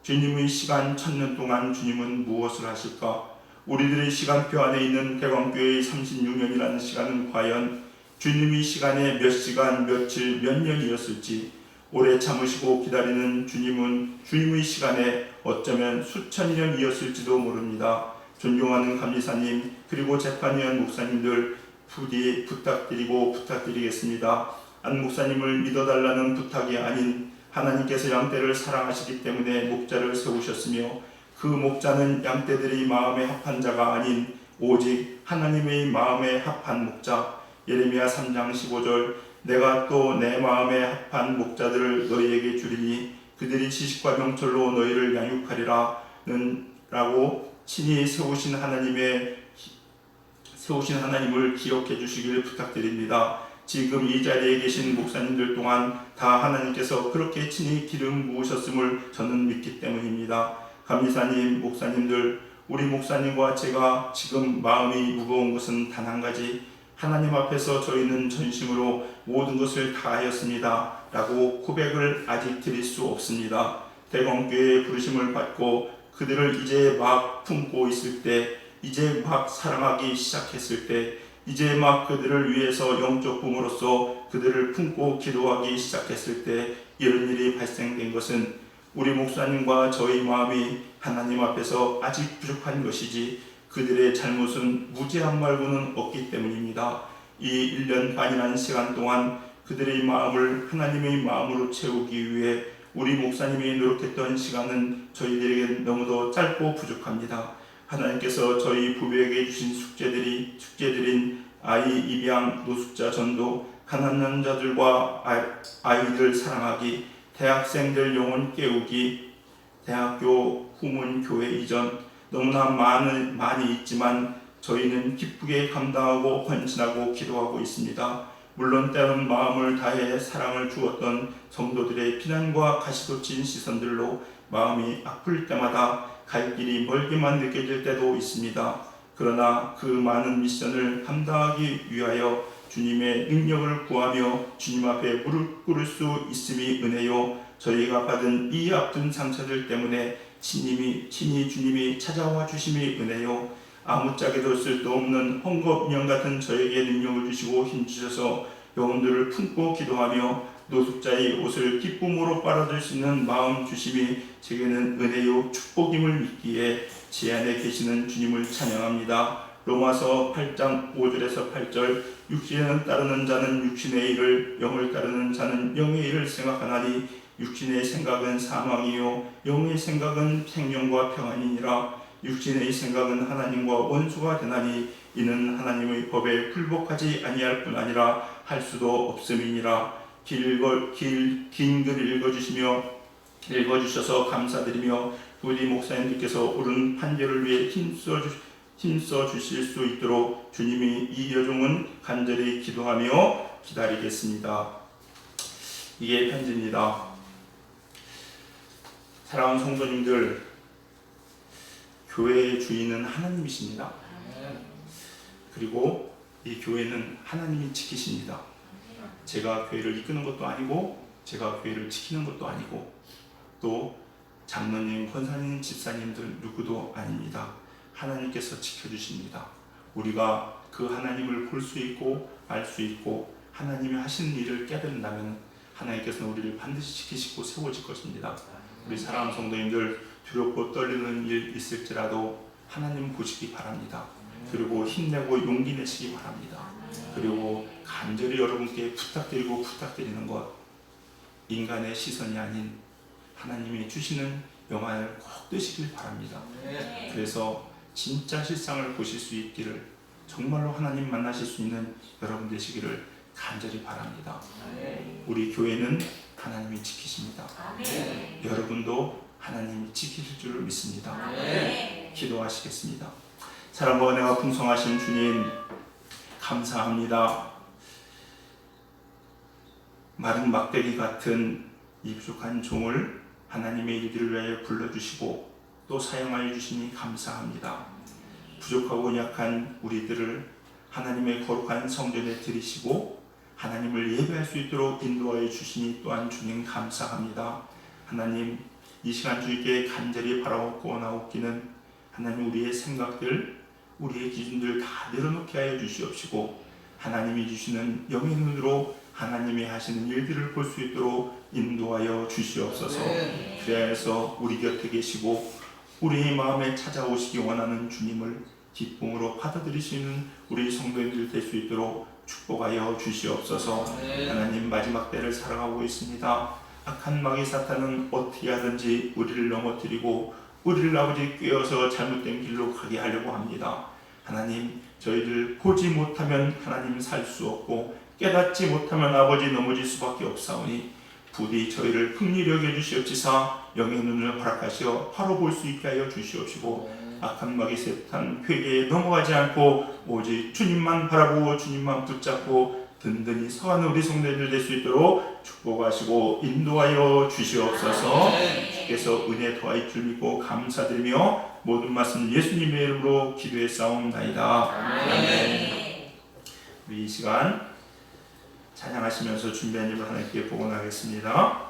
주님의 시간 천년 동안 주님은 무엇을 하실까? 우리들의 시간표 안에 있는 대광교회의 36년이라는 시간은 과연 주님의 시간에 몇 시간, 며칠, 몇 년이었을지, 오래 참으시고 기다리는 주님은 주님의 시간에 어쩌면 수천 년이었을지도 모릅니다. 존경하는 감리사님, 그리고 재판위원 목사님들 부디 부탁드리겠습니다. 안 목사님을 믿어달라는 부탁이 아닌 하나님께서 양떼를 사랑하시기 때문에 목자를 세우셨으며 그 목자는 양떼들의 마음에 합한 자가 아닌 오직 하나님의 마음에 합한 목자. 예레미야 3장 15절 내가 또 내 마음에 합한 목자들을 너희에게 주리니 그들이 지식과 명철로 너희를 양육하리라는 라고 친히 세우신 하나님을 기억해 주시길 부탁드립니다. 지금 이 자리에 계신 목사님들 동안 다 하나님께서 그렇게 친히 기름 부으셨음을 저는 믿기 때문입니다. 감리사님, 목사님들, 우리 목사님과 제가 지금 마음이 무거운 것은 단 한 가지, 하나님 앞에서 저희는 전심으로 모든 것을 다하였습니다 라고 고백을 아직 드릴 수 없습니다. 대광교회의 부르심을 받고 그들을 이제 막 품고 있을 때, 이제 막 사랑하기 시작했을 때, 이제 막 그들을 위해서 영적 부모로서 그들을 품고 기도하기 시작했을 때 이런 일이 발생된 것은 우리 목사님과 저희 마음이 하나님 앞에서 아직 부족한 것이지 그들의 잘못은 무죄함 말고는 없기 때문입니다. 이 1년 반이라는 시간 동안 그들의 마음을 하나님의 마음으로 채우기 위해 우리 목사님이 노력했던 시간은 저희들에게 너무도 짧고 부족합니다. 하나님께서 저희 부부에게 주신 숙제들인 아이 입양, 노숙자 전도, 가난한 자들과 아이들 사랑하기, 대학생들 영혼 깨우기, 대학교 후문 교회 이전, 너무나 많이 있지만 저희는 기쁘게 감당하고 헌신하고 기도하고 있습니다. 물론 때론 마음을 다해 사랑을 주었던 성도들의 비난과 가시돋친 시선들로 마음이 아플 때마다 갈 길이 멀게만 느껴질 때도 있습니다. 그러나 그 많은 미션을 감당하기 위하여 주님의 능력을 구하며 주님 앞에 무릎 꿇을 수 있음이 은혜요. 저희가 받은 이 아픈 상처들 때문에 친히 주님이 찾아와 주심이 은혜요. 아무짝에도 쓸데없는 헝겊인형 같은 저에게 능력을 주시고 힘주셔서 영혼들을 품고 기도하며 노숙자의 옷을 기쁨으로 빨아들 수 있는 마음 주심이 제게는 은혜요 축복임을 믿기에 제 안에 계시는 주님을 찬양합니다. 로마서 8장 5절에서 8절 육신을 따르는 자는 육신의 일을, 영을 따르는 자는 영의 일을 생각하나니 육신의 생각은 사망이요 영의 생각은 생명과 평안이니라. 육신의 생각은 하나님과 원수가 되나니 이는 하나님의 법에 불복하지 아니할 뿐 아니라 할 수도 없음이니라. 긴 글 읽어주셔서 감사드리며 우리 목사님들께서 옳은 판결을 위해 힘써 주실 수 있도록 주님이 이 여종은 간절히 기도하며 기다리겠습니다. 이게 편지입니다. 사랑하는 성도님들, 교회의 주인은 하나님이십니다. 그리고 이 교회는 하나님이 지키십니다. 제가 교회를 이끄는 것도 아니고 제가 교회를 지키는 것도 아니고 또 장로님, 권사님, 집사님들 누구도 아닙니다. 하나님께서 지켜주십니다. 우리가 그 하나님을 볼 수 있고 알 수 있고 하나님이 하시는 일을 깨닫는다면 하나님께서는 우리를 반드시 지키시고 세워질 것입니다. 우리 사랑하는 성도님들, 두렵고 떨리는 일 있을지라도 하나님 보시기 바랍니다. 그리고 힘내고 용기 내시기 바랍니다. 그리고 간절히 여러분께 부탁드리는 것, 인간의 시선이 아닌 하나님이 주시는 영안을 꼭 드시길 바랍니다. 그래서 진짜 실상을 보실 수 있기를, 정말로 하나님 만나실 수 있는 여러분 되시기를 간절히 바랍니다. 우리 교회는 하나님이 지키십니다. 아멘. 여러분도 하나님이 지키실 줄 믿습니다. 아멘. 기도하시겠습니다. 사랑과 은혜가 풍성하신 주님, 감사합니다. 마른 막대기 같은 이 부족한 종을 하나님의 일들을 위하여 불러주시고 또 사용하여 주시니 감사합니다. 부족하고 약한 우리들을 하나님의 거룩한 성전에 들이시고 하나님을 예배할 수 있도록 인도하여 주시니 또한 주님 감사합니다. 하나님, 이 시간 주께 간절히 바라옵고 나옵기는 하나님 우리의 생각들, 우리의 기준들 다 내려놓게 하여 주시옵시고 하나님이 주시는 영의 눈으로 하나님이 하시는 일들을 볼 수 있도록 인도하여 주시옵소서. 그래서 우리 곁에 계시고 우리의 마음에 찾아오시기 원하는 주님을 기쁨으로 받아들이시는 우리 성도님들 될 수 있도록 축복하여 주시옵소서. 하나님, 마지막 때를 살아가고 있습니다. 악한 마귀 사탄은 어떻게 하든지 우리를 넘어뜨리고 우리를 아버지 꿰어서 잘못된 길로 가게 하려고 합니다. 하나님, 저희를 보지 못하면 하나님 살 수 없고 깨닫지 못하면 아버지 넘어질 수밖에 없사오니 부디 저희를 긍휼히 여겨 주시옵시사 영의 눈을 허락하시어 바로 볼 수 있게 하여 주시옵시고 악한 마귀 사탄 회개에 넘어가지 않고 오직 주님만 바라보고 주님만 붙잡고 든든히 서하는 우리 성도들 될 수 있도록 축복하시고 인도하여 주시옵소서. 주께서 은혜 더하실 줄 믿고 감사드리며 모든 말씀 예수님의 이름으로 기도해 싸움나이다. 아멘. 우리 이 시간 찬양하시면서 준비한 입을 하나님께 복원하겠습니다.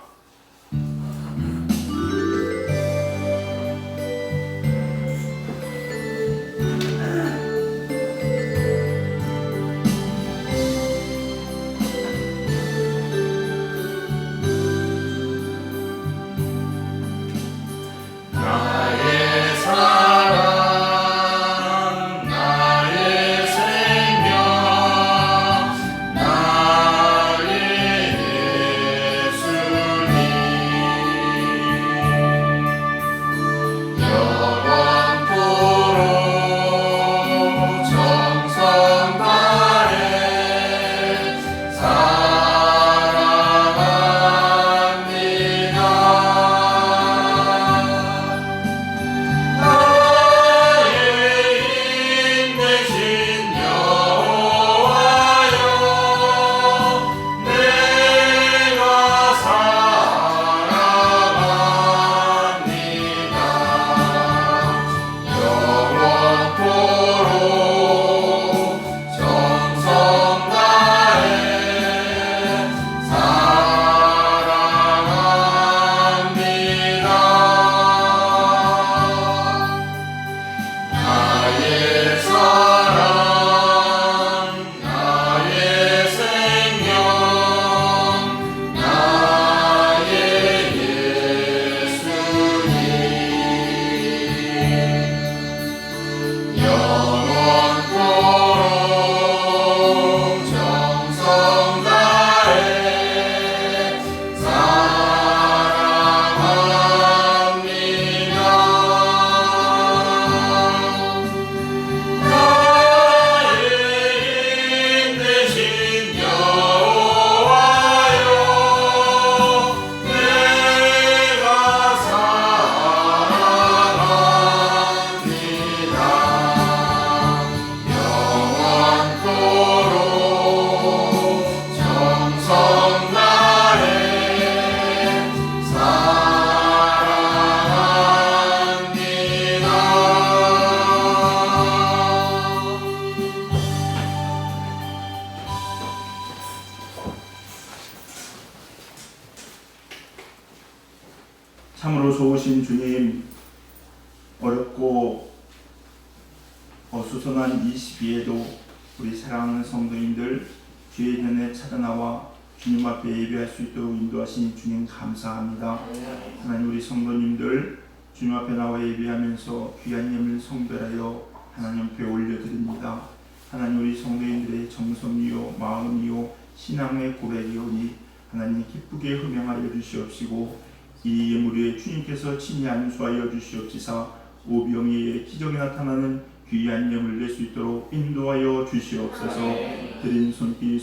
참으로 좋으신 주님, 어렵고 어수선한 이 시기에도 우리 사랑하는 성도님들 주의 전에 찾아나와 주님 앞에 예배할 수 있도록 인도하신 주님 감사합니다. 하나님, 우리 성도님들 주님 앞에 나와 예배하면서 귀한 예물 성별하여 하나님 앞에 올려드립니다. 하나님, 우리 성도님들의 정성이요 마음이요 신앙의 고백이오니 하나님 기쁘게 흠양하여 주시옵시고 이 예물에 주님께서 친히 안수하여 주시옵시사 오병이의 기적이 나타나는 귀한 예물 낼 수 있도록 인도하여 주시옵소서. 드린 손길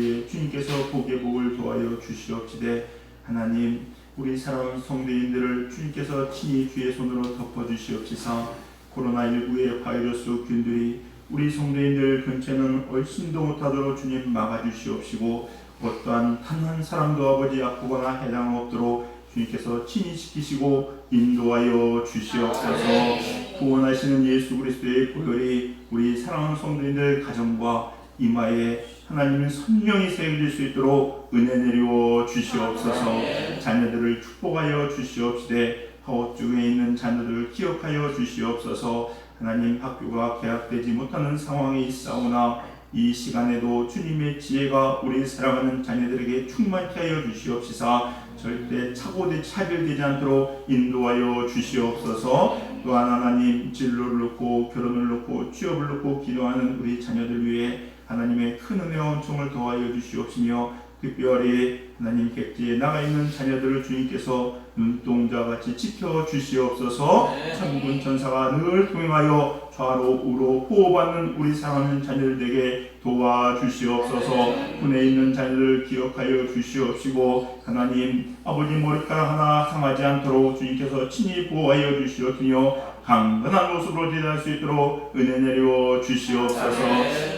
위에 주님께서 복의 복을 도하여 주시옵시되 하나님 우리 사랑하는 성도인들을 주님께서 친히 주의 손으로 덮어주시옵시사. 코로나19의 바이러스 균들이 우리 성도인들 근처에는 얼씬도 못하도록 주님 막아주시옵시고, 어떠한 단 한 사람도 아버지 아프거나 해당 없도록 주님께서 친히 지키시고 인도하여 주시옵소서. 구원하시는 예수 그리스도의 보혈이 우리 사랑하는 성도인들 가정과 이마에 하나님의 선명히 새겨질 수 있도록 은혜 내려 주시옵소서. 자녀들을 축복하여 주시옵시되 하옥 중에 있는 자녀들을 기억하여 주시옵소서. 하나님 학교가 개학되지 못하는 상황이 있사오나 이 시간에도 주님의 지혜가 우리 사랑하는 자녀들에게 충만케 하여 주시옵시사. 절대 차별되지 않도록 인도하여 주시옵소서. 또한 하나님 진로를 놓고 결혼을 놓고 취업을 놓고 기도하는 우리 자녀들 위해 하나님의 큰 은혜와 은총을 더하여 주시옵시며, 특별히 하나님 객지에 나가 있는 자녀들을 주님께서 눈동자같이 지켜 주시옵소서. 천군 천사가 늘 동행하여 좌로 우로 보호받는 우리 사랑하는 자녀들에게 도와주시옵소서. 군에 있는 자녀들을 기억하여 주시옵시고, 하나님 아버지 머리카락 하나 상하지 않도록 주님께서 친히 보호하여 주시옵시며 강건한 모습으로 대답할 수 있도록 은혜 내려 주시옵소서.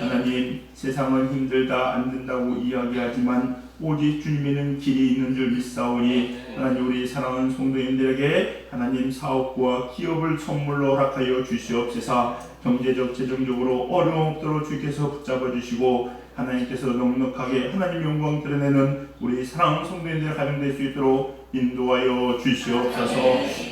하나님 세상은 힘들다 안 된다고 이야기하지만 오직 주님에는 길이 있는 줄 믿사오니, 하나님 우리 사랑하는 성도님들에게 하나님 사업과 기업을 선물로 허락하여 주시옵시사. 경제적 재정적으로 어려움 없도록 주께서 붙잡아 주시고, 하나님께서 넉넉하게 하나님 영광 드러내는 우리 사랑하는 성도님들 가정될 수 있도록 인도하여 주시옵소서.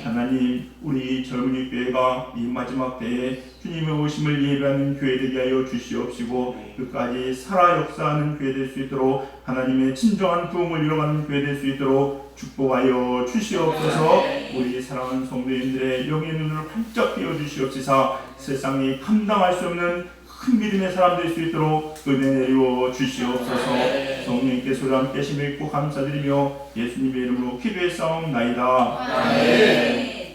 하나님 우리 젊은이 교회가 이 마지막 때에 주님의 오심을 예배하는 교회 되게 하여 주시옵시고, 끝까지 살아 역사하는 교회 될 수 있도록 하나님의 진정한 부흥을 이뤄가는 교회 될 수 있도록 축복하여 주시옵소서. 우리 사랑하는 성도님들의 영의 눈을 활짝 띄워 주시옵시사. 세상이 감당할 수 없는 큰 믿음의 사람 될 수 있도록 은혜 내려 주시옵소서. 성령님께서 함께 하심을 믿고 감사드리며 예수님의 이름으로 기도했사옵나이다. 아멘.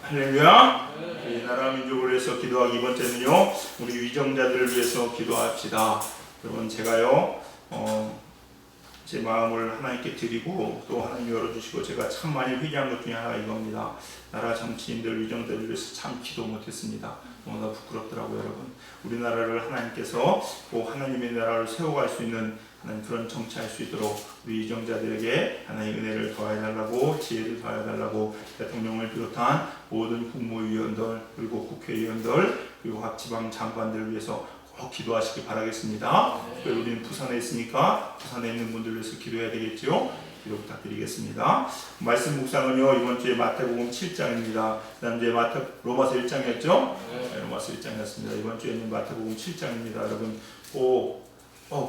할렐루야. 이 나라 민족을 위해서 기도하기 번째는요, 우리 위정자들을 위해서 기도합시다. 여러분 제가요 제 마음을 하나님께 드리고 또 하나님 열어주시고 제가 참 많이 회개한 것 중에 하나가 이겁니다. 나라 정치인들 위정자들을 위해서 참 기도 못했습니다. 너무나 부끄럽더라고요. 여러분 우리나라를 하나님께서 꼭 하나님의 나라를 세워갈 수 있는 하나님 그런 정치할 수 있도록 우리 위정자들에게 하나님 은혜를 더해달라고, 지혜를 더해달라고 대통령을 비롯한 모든 국무위원들 그리고 국회의원들 그리고 각 지방 장관들을 위해서 꼭 기도하시기 바라겠습니다. 특별히 우리는 부산에 있으니까 부산에 있는 분들을 위해서 기도해야 되겠죠. 기도 부탁드리겠습니다. 말씀 묵상은요 이번 주에 마태복음 7장입니다. 지난주에 로마서 1장이었죠? 네, 로마서 1장이었습니다. 이번 주에는 마태복음 7장입니다. 여러분 꼭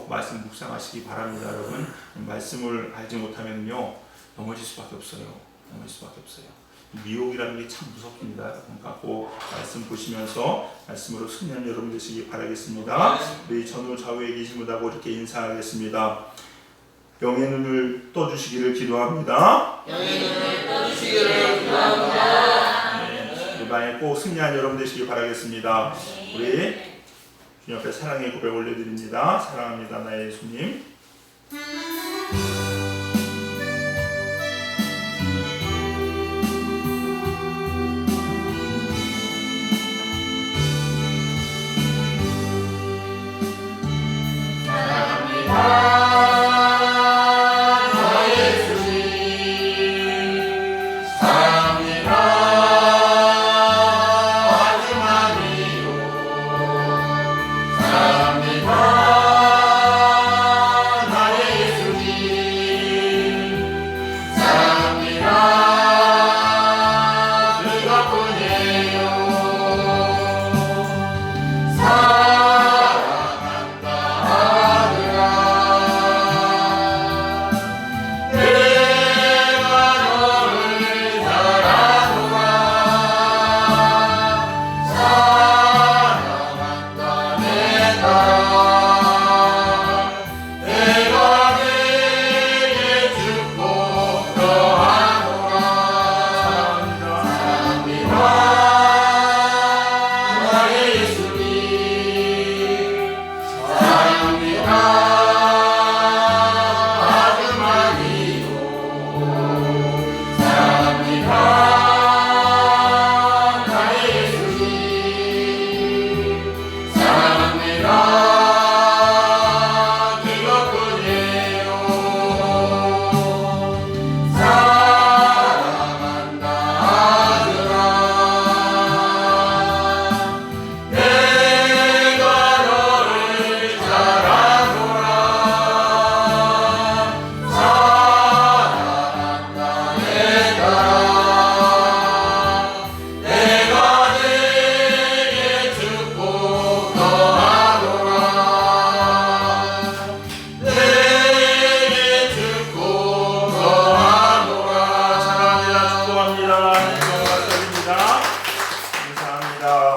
말씀 묵상하시기 바랍니다. 여러분 말씀을 알지 못하면요 넘어질 수밖에 없어요. 미혹이라는 게 참 무섭습니다. 그러니까 꼭 말씀 보시면서 말씀으로 승리한 여러분 되시기 바라겠습니다. 우리 전후 좌우에 계신 분하고 이렇게 인사하겠습니다. 영의 눈을 떠주시기를 기도합니다. 이번에 꼭 승리한 여러분 되시기 바라겠습니다. 우리 주님 앞에 사랑의 고백 올려드립니다. 사랑합니다 나의 예수님.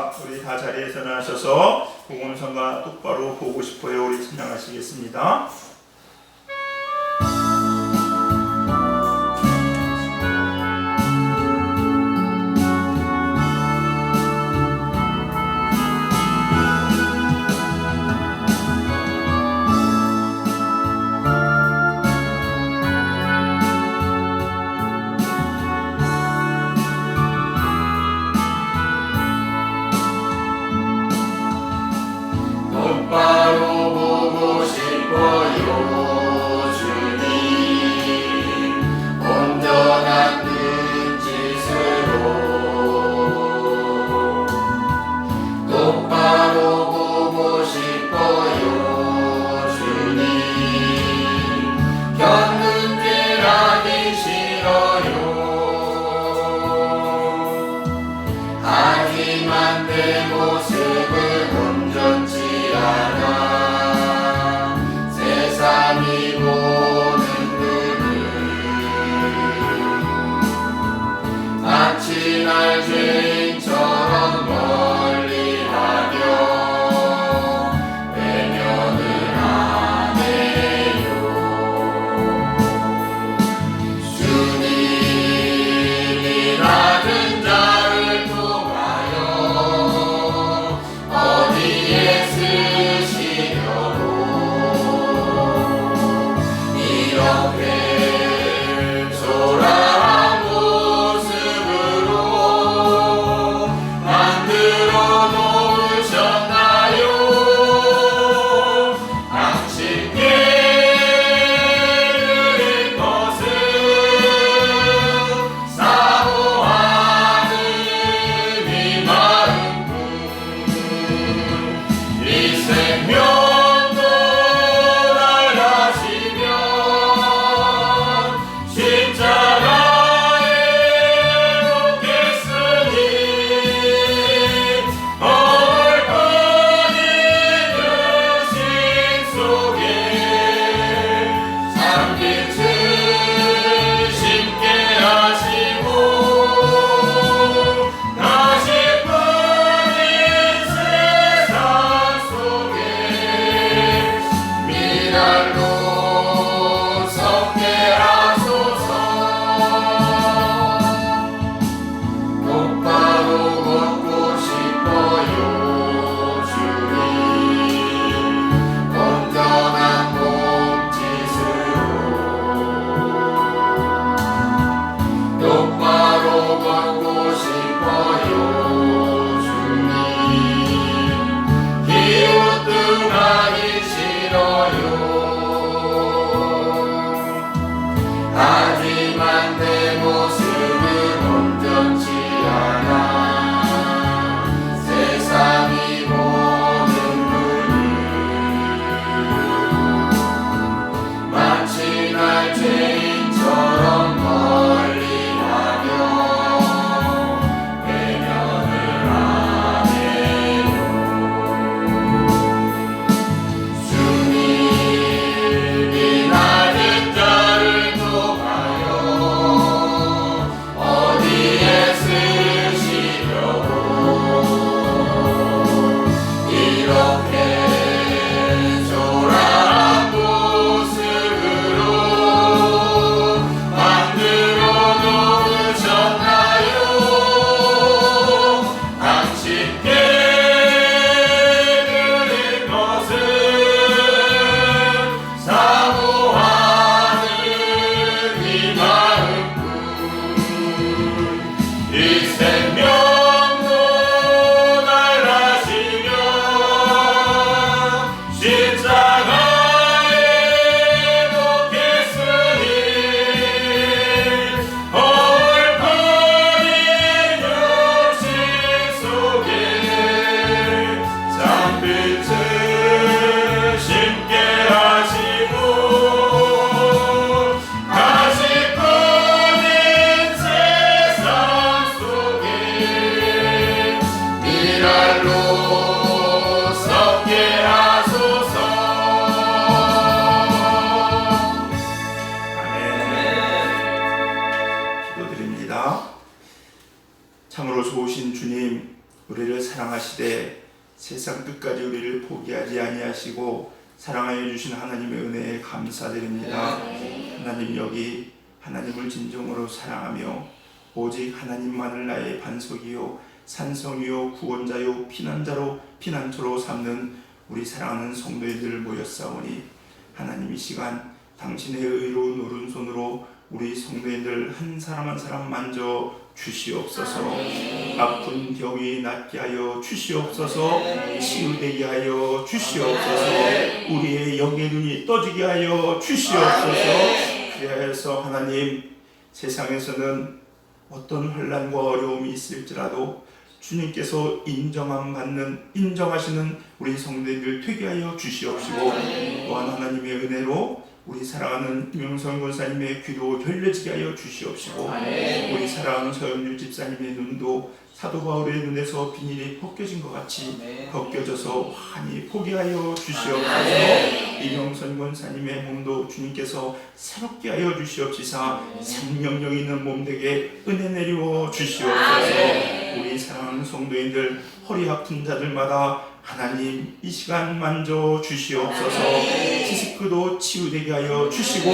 있습니까? 우리 다 자리에서 나셔서 복음성가 똑바로 보고 싶어요. 우리 찬양하시겠습니다. 똑바로 보고 싶어요 주님 온전한 눈짓으로 똑바로 보고 싶어요 주님 견눈질 하기 싫어요 하지만 내 모습은 온전치 않아 세상이 보는 눈은 마치 날 죄인처럼 멀리하려 외면을 하네요 주님이 낮은 자를 통하여 우리를 사랑하시되 세상 끝까지 우리를 포기하지 아니하시고 사랑하여 주신 하나님의 은혜에 감사드립니다. 하나님, 여기 하나님을 진정으로 사랑하며 오직 하나님만을 나의 반석이요 산성이요 구원자요 피난처로 삼는 우리 사랑하는 성도님들 모였사오니 하나님, 이 시간 당신의 의로운 오른손으로 우리 성도님들 한 사람 한 사람 만져 주시옵소서. 아픈 병이 낫게 하여 주시옵소서. 치유되게 하여 주시옵소서. 우리의 영의 눈이 떠지게 하여 주시옵소서. 그래서 하나님, 세상에서는 어떤 환난과 어려움이 있을지라도 주님께서 인정하시는 우리 성도님들 되게 하여 주시옵시고, 또한 하나님의 은혜로 우리 사랑하는 김영선 권사님의 귀도 열려지게 하여 주시옵시고, 우리 사랑하는 서영률 집사님의 눈도 사도 바울의 눈에서 비닐이 벗겨진 것 같이 벗겨져서 환히 포기하여 주시옵소서. 이명선 권사님의 몸도 주님께서 새롭게 하여 주시옵시사 생명력 있는 몸 되게 은혜 내리워 주시옵소서. 우리 사랑하는 성도인들 허리 아픈 자들마다 하나님 이 시간 만져 주시옵소서. 시스크도 치유되게 하여 주시고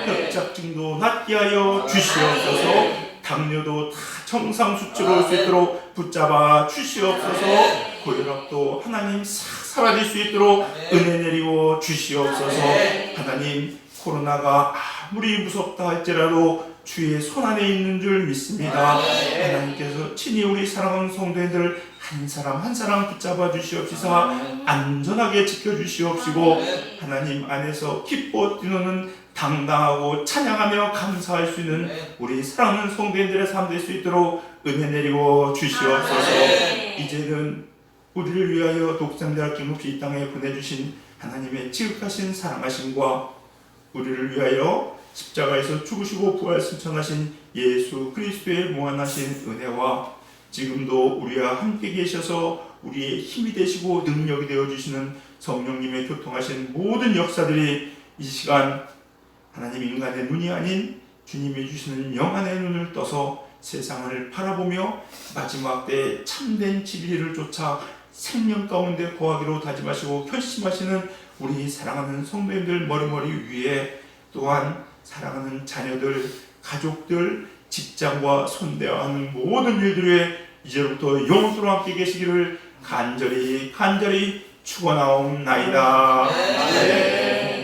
협착증도 낫게 하여 주시옵소서. 당뇨도 다 정상 수치로 올 수 있도록 붙잡아 주시옵소서. 고혈압도 하나님 싹 사라질 수 있도록 은혜 내리워 주시옵소서. 하나님, 코로나가 아무리 무섭다 할지라도 주의 손안에 있는 줄 믿습니다. 하나님께서 친히 우리 사랑하는 성도님들 한 사람 한 사람 붙잡아 주시옵시사 안전하게 지켜주시옵시고, 하나님 안에서 기뻐 뛰노는 당당하고 찬양하며 감사할 수 있는 우리 사랑하는 성도님들의 삶 될 수 있도록 은혜 내리고 주시옵소서. 이제는 우리를 위하여 독생자를 끊임없이 이 땅에 보내주신 하나님의 지극하신 사랑하심과 우리를 위하여 십자가에서 죽으시고 부활 승천하신 예수 그리스도의 무한하신 은혜와 지금도 우리와 함께 계셔서 우리의 힘이 되시고 능력이 되어주시는 성령님의 교통하신 모든 역사들이 이 시간 하나님 인간의 눈이 아닌 주님이 주시는 영안의 눈을 떠서 세상을 바라보며 마지막 때에 참된 진리를 쫓아 생명 가운데 거하기로 다짐하시고 결심하시는 우리 사랑하는 성도님들 머리머리 위에, 또한 사랑하는 자녀들, 가족들, 직장과 손대하는 모든 일들에 이제부터 영원토록 함께 계시기를 간절히 축원하옵나이다. 아멘.